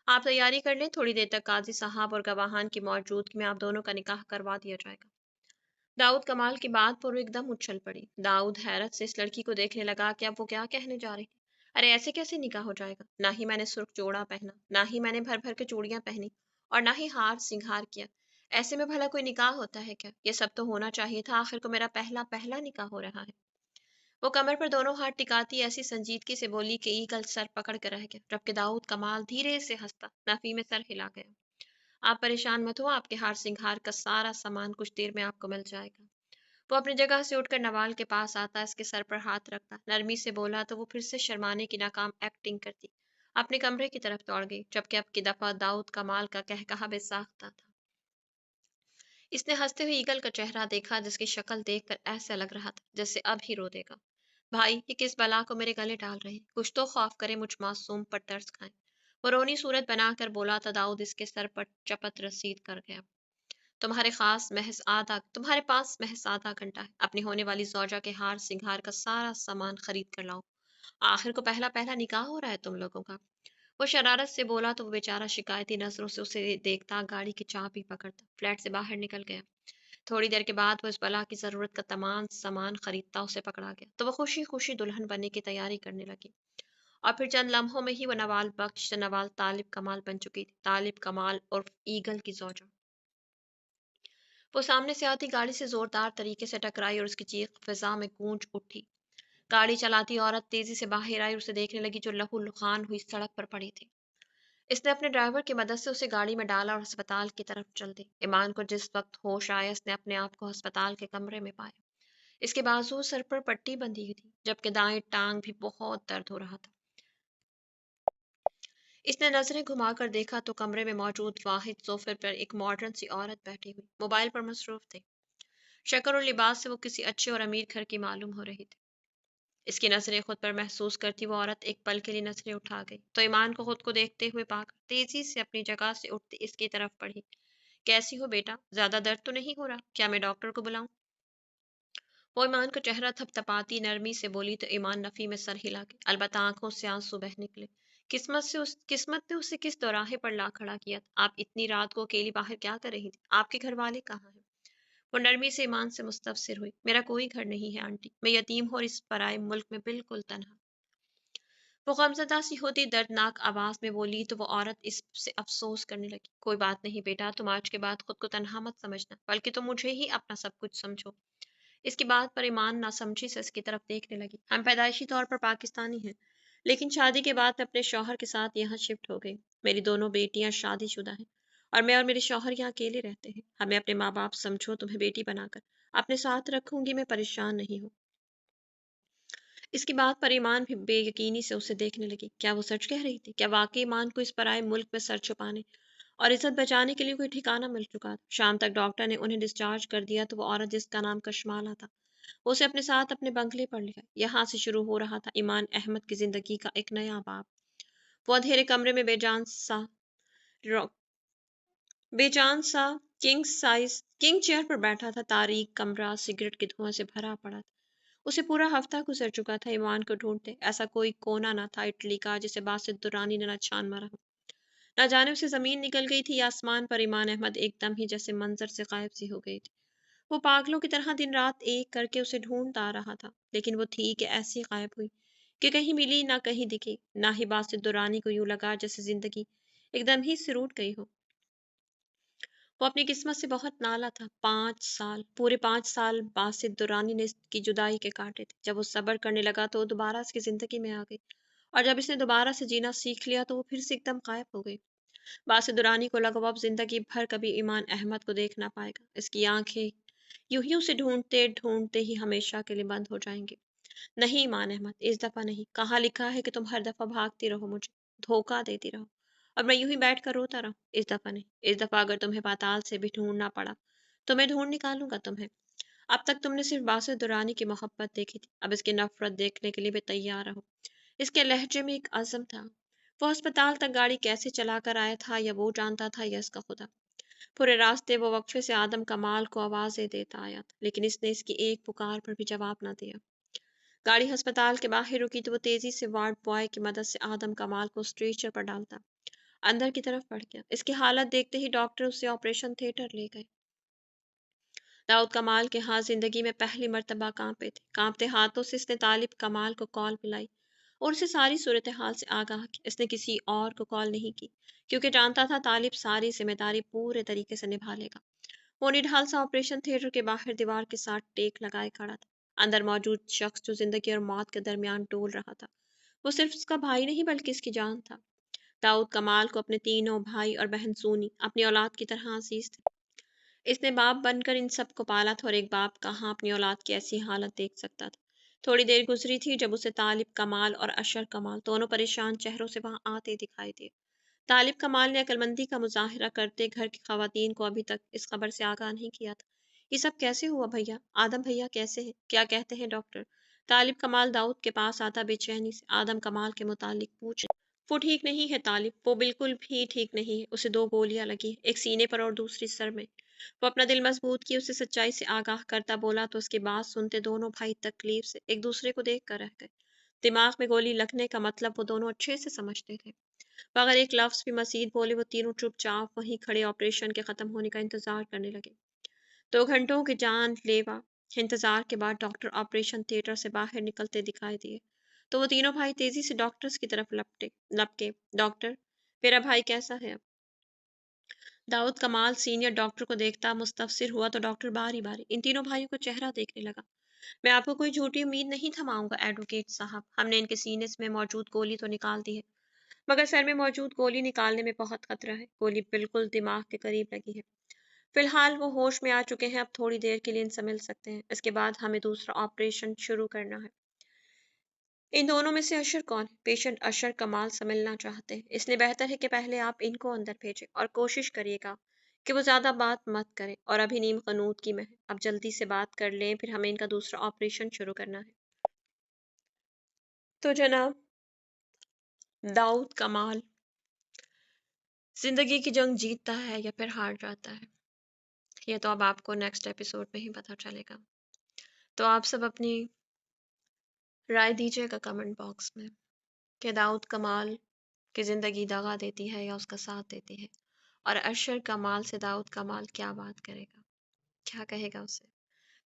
आप तैयारी कर लें, थोड़ी देर तक काजी साहब और गवाहान की मौजूदगी में आप दोनों का निकाह करवा दिया जाएगा। दाऊद कमाल की बात पर वो एकदम उछल पड़ी। दाऊद हैरत से इस लड़की को देखने लगा कि अब वो क्या कहने जा रही थी। अरे ऐसे कैसे निकाह हो जाएगा? ना ही मैंने सुर्ख जोड़ा पहना, ना ही मैंने भर भर के चूड़ियां पहनी, और ना ही हार सिंगार किया। ऐसे में भला कोई निकाह होता है क्या? ये सब तो होना चाहिए था, आखिर को मेरा पहला पहला निकाह हो रहा है। वो कमर पर दोनों हाथ टिकाती ऐसी संजीदगी से बोली कि ईगल सर पकड़ कर रह गया, जबकि दाऊद कमाल धीरे से हंसता नफी में सर हिला गया। आप परेशान मत हो, आपके हार सिंगार का सारा सामान कुछ देर में आपको मिल जाएगा। वो अपनी जगह से उठकर नवाल के पास आता, इसके सर पर हाथ रखता, नरमी से बोला तो वो फिर से शर्माने की नाकाम एक्टिंग करती अपने कमरे की तरफ दौड़ गई, जबकि अब की दफा दाऊद कमाल का कहकहा बेसाख्ता था। इसने हंसते हुए ईगल का चेहरा देखा, जिसकी शक्ल देखकर ऐसा लग रहा था जैसे अब ही रो देगा। भाई, ये किस बला को मेरे गले डाल रहे हैं? कुछ तो खौफ करे मुझ मासूम पर तरस खाएं। वो रोनी सूरत बनाकर बोला था। दाऊद इसके सर पर चपत रसीद कर गया। तुम्हारे पास महज आधा घंटा है, अपनी होने वाली zौजा के हार सिंगार का सारा सामान खरीद कर लाओ। आखिर को पहला पहला निकाह हो रहा है तुम लोगों का। वो शरारत से बोला तो वो बेचारा शिकायती नजरों से उसे देखता, गाड़ी की चाबी पकड़ता फ्लैट से बाहर निकल गया। थोड़ी देर के बाद वो इस बला की जरूरत का तमाम सामान खरीदता उसे पकड़ा गया, तो वो खुशी खुशी दुल्हन बनने की तैयारी करने लगी। और फिर चंद लम्हों में ही वो नवाल बख्श नवाल तालिब कमाल बन चुकी थी, तालिब कमाल और ईगल की zौजा। वो सामने से आती गाड़ी से जोरदार तरीके से टकराई और उसकी चीख फिजा में गूंज उठी। गाड़ी चलाती औरत तेजी से बाहर आई और उसे देखने लगी जो लहू लुहान हुई सड़क पर पड़ी थी। इसने अपने ड्राइवर की मदद से उसे गाड़ी में डाला और अस्पताल की तरफ चल दी। ईमान को जिस वक्त होश आया, इसने अपने आप को अस्पताल के कमरे में पाया। इसके बाजू सर पर पट्टी बंधी हुई थी, जबकि दाएं टांग भी बहुत दर्द हो रहा था। इसने नजरें घुमाकर देखा तो कमरे में मौजूद वाहिद सोफे पर एक मॉडर्न सी औरत बैठी हुई मोबाइल पर मसरूफ थी। शक्ल और लिबास से वो किसी अच्छे और अमीर घर की मालूम हो रही थी। इसकी नजरें खुद पर महसूस करती वो औरत एक पल के लिए नजरें उठा गई, तो ईमान को खुद को देखते हुए पाकर तेजी से अपनी जगह से उठते इसकी तरफ बढ़ी। कैसी हो बेटा? ज्यादा दर्द तो नहीं हो रहा? क्या मैं डॉक्टर को बुलाऊं? वो ईमान का चेहरा थपथपाती नरमी से बोली तो ईमान नफी में सर हिला के, अलबत्ता आंखों से आंसू बह निकले। किस्मत ने उसे किस दौराहे पर ला खड़ा किया था? आप इतनी रात को अकेली बाहर क्या कर रही थी? आपके घर वाले कहाँ हैं? वो नरमी से ईमान से मुस्तफसिर हुई। मेरा कोई घर नहीं है आंटी, मैं यतीम हूँ और इस पराए मुल्क में बिल्कुल तनहा। वो गमज़दा सी होती दर्दनाक आवाज में बोली तो वो औरत इससे अफसोस करने लगी। कोई बात नहीं बेटा, तुम आज के बाद खुद को तनहा मत समझना, बल्कि तुम मुझे ही अपना सब कुछ समझो। इसकी बात पर ईमान नासमझी से इसकी तरफ देखने लगी। हम पैदाइशी तौर पर पाकिस्तानी हैं, लेकिन शादी के बाद मैं अपने शौहर के साथ यहाँ शिफ्ट हो गई। मेरी दोनों बेटियां शादीशुदा हैं और मैं और मेरे शौहर यहाँ अकेले रहते हैं। हमें अपने माँ बाप समझो, तुम्हें बेटी बनाकर अपने साथ रखूंगी, मैं परेशान नहीं हूँ। इसकी बात पर ईमान भी बेयकीनी से उसे देखने लगी। क्या वो सच कह रही थी? क्या वाकई ईमान को इस पराए मुल्क में सर छुपाने और इज्जत बचाने के लिए कोई ठिकाना मिल चुका था। शाम तक डॉक्टर ने उन्हें डिस्चार्ज कर दिया तो वो औरत जिसका नाम कशमाला था, उसे अपने साथ अपने बंगले पर ले गए। यहाँ से शुरू हो रहा था ईमान अहमद की जिंदगी का एक नया बाब। वो अंधेरे कमरे में बेजान सा किंग चेयर पर बैठा था। तारीक कमरा सिगरेट के धुआं से भरा पड़ा था। उसे पूरा हफ्ता गुजर चुका था ईमान को ढूंढते। ऐसा कोई कोना न था इटली का जिसे बासित दुरानी ने न छान मारा हो। न जाने उसे जमीन निकल गई थी या आसमान पर ईमान अहमद एकदम ही जैसे मंजर से गायब सी हो गई थी। वो पागलों की तरह दिन रात एक करके उसे ढूंढता आ रहा था, लेकिन वो थी कि ऐसी गायब हुई कि कहीं मिली ना कहीं दिखी। ना ही बासित दुरानी को यूं लगा जैसे जिंदगी एकदम ही सिरूट गई हो। वो अपनी किस्मत से बहुत नाला था। 5 साल, पूरे 5 साल बासित दुरानी ने इसकी जुदाई के काटे थे। जब वो सब्र करने लगा तो वो दोबारा इसकी जिंदगी में आ गई, और जब इसने दोबारा से जीना सीख लिया तो वो फिर से एकदम गायब हो गई। बासित दुरानी को लगा वो अब जिंदगी भर कभी ईमान अहमद को देख ना पाएगा। इसकी आंखें यूं ही उसे ढूंढते ढूंढते ही हमेशा के लिए बंद हो जाएंगी। नहीं ईमान अहमद, इस दफा नहीं। कहाँ लिखा है कि तुम हर दफा भागती रहो, मुझे धोखा देती रहो और मैं यूं ही बैठ कर रोता रहूं? इस दफा नहीं। इस दफा अगर तुम्हें पाताल से भी ढूंढना पड़ा तो मैं ढूंढ निकालूंगा तुम्हें। अब तक तुमने सिर्फ बासित दुरानी की मोहब्बत देखी थी, अब इसकी नफरत देखने के लिए भी तैयार रहो। इसके लहजे में एक अज़म था। वो अस्पताल तक गाड़ी कैसे चलाकर आया था या वो जानता था या इसका खुदा। पूरे रास्ते वो वक्फे से आदम कमाल को आवाजें देता आया था, लेकिन इसने इसकी एक पुकार पर भी जवाब न दिया। गाड़ी अस्पताल के बाहर रुकी तो वो तेजी से वार्ड बॉय की मदद से आदम कमाल को स्ट्रेचर पर डालता अंदर की तरफ बढ़ गया। इसकी हालत देखते ही डॉक्टर उसे ऑपरेशन थिएटर ले गए। दाऊद कमाल के हाथ जिंदगी में पहली मर्तबा कांपे थे। कांपते हाथों से इसने तालिब कमाल को कॉल मिलाई और उसे सारी सूरत हाल से आगाह किया। इसने किसी और को कॉल नहीं की, क्योंकि जानता था तालिब सारी जिम्मेदारी पूरे तरीके से निभा लेगा। वो निढाल सा ऑपरेशन थिएटर के बाहर दीवार के साथ टेक लगाए खड़ा था। अंदर मौजूद शख्स जो जिंदगी और मौत के दरमियान डोल रहा था, वो सिर्फ उसका भाई नहीं बल्कि इसकी जान था। दाऊद कमाल को अपने तीनों भाई और बहन सूनी अपनी औलाद की तरह अजीज थे। इसने बाप बनकर इन सबको पाला था, और एक बाप कहाँ अपनी औलाद की ऐसी हालत देख सकता था। थोड़ी देर गुजरी थी जब उसे तालिब कमाल और अशर कमाल दोनों परेशान चेहरों से वहां आते दिखाई दिए। तालिब कमाल ने अक्लमंदी का मुजाहरा करते घर की खवातीन को अभी तक इस खबर से आगाह नहीं किया था। ये सब कैसे हुआ भैया? आदम भैया कैसे हैं? क्या कहते हैं डॉक्टर? तालिब कमाल दाऊद के पास आता बेचैनी से आदम कमाल के मुतालिक पूछ। वो ठीक नहीं है तालिब, वो बिल्कुल भी ठीक नहीं है। उसे 2 गोलियां लगी हैं, एक सीने पर और दूसरी सर में। वो अपना दिल मजबूत किए उसे सच्चाई से आगाह करता बोला तो उसकी बात सुनते दोनों भाई तकलीफ से एक दूसरे को देख कर रह गए। दिमाग में गोली लगने का मतलब वो दोनों अच्छे से समझते थे। मगर एक लफ्ज भी मजीद बोले वो तीनों चुपचाप वहीं खड़े ऑपरेशन के खत्म होने का इंतजार करने लगे। 2 घंटों के जानलेवा इंतजार के बाद डॉक्टर ऑपरेशन थिएटर से बाहर निकलते दिखाई दिए तो वो तीनों भाई तेजी से डॉक्टर्स की तरफ लपके। डॉक्टर, मेरा भाई कैसा है अब? दाऊद कमाल सीनियर डॉक्टर को देखता मुस्तफसिर हुआ तो डॉक्टर बारी बारी इन तीनों भाइयों को चेहरा देखने लगा। मैं आपको कोई झूठी उम्मीद नहीं थमाऊंगा एडवोकेट साहब, हमने इनके सीने में मौजूद गोली तो निकाल दी है, मगर सर में मौजूद गोली निकालने में बहुत खतरा है। गोली बिल्कुल दिमाग के करीब लगी है। फिलहाल वो होश में आ चुके हैं, अब थोड़ी देर के लिए इनसे मिल सकते हैं, इसके बाद हमें दूसरा ऑपरेशन शुरू करना है। इन दोनों में से अशर कौन है? पेशेंट अशर कमाल से मिलना चाहते हैं, इसलिए बेहतर है कि पहले आप इनको अंदर भेजें और कोशिश करिएगा कि वो ज़्यादा बात मत करें। और अभी नीम कनूत की में है, अब जल्दी से बात कर लें, फिर हमें इनका दूसरा ऑपरेशन शुरू करना है। तो जनाब, दाऊद कमाल जिंदगी की जंग जीतता है या फिर हार जाता है, ये तो अब आपको नेक्स्ट एपिसोड में ही पता चलेगा। तो आप सब अपनी राय दीजिएगा कमेंट बॉक्स में कि दाऊद कमाल की ज़िंदगी दगा देती है या उसका साथ देती है, और अरशर कमाल से दाऊद कमाल क्या बात करेगा, क्या कहेगा उसे।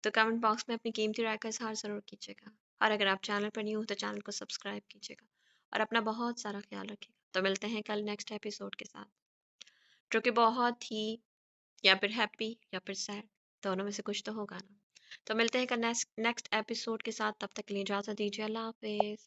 तो कमेंट बॉक्स में अपनी कीमती राय का इजहार ज़रूर कीजिएगा, और अगर आप चैनल पर न्यू हो तो चैनल को सब्सक्राइब कीजिएगा और अपना बहुत सारा ख्याल रखिएगा। तो मिलते हैं कल नेक्स्ट एपिसोड के साथ, जो कि बहुत ही या फिर हैप्पी या फिर सैड, दोनों में से कुछ तो होगा ना। तो मिलते हैं कल नेक्स्ट एपिसोड के साथ, तब तक के लिए इजाज़त दीजिए। अल्लाह हाफिज़।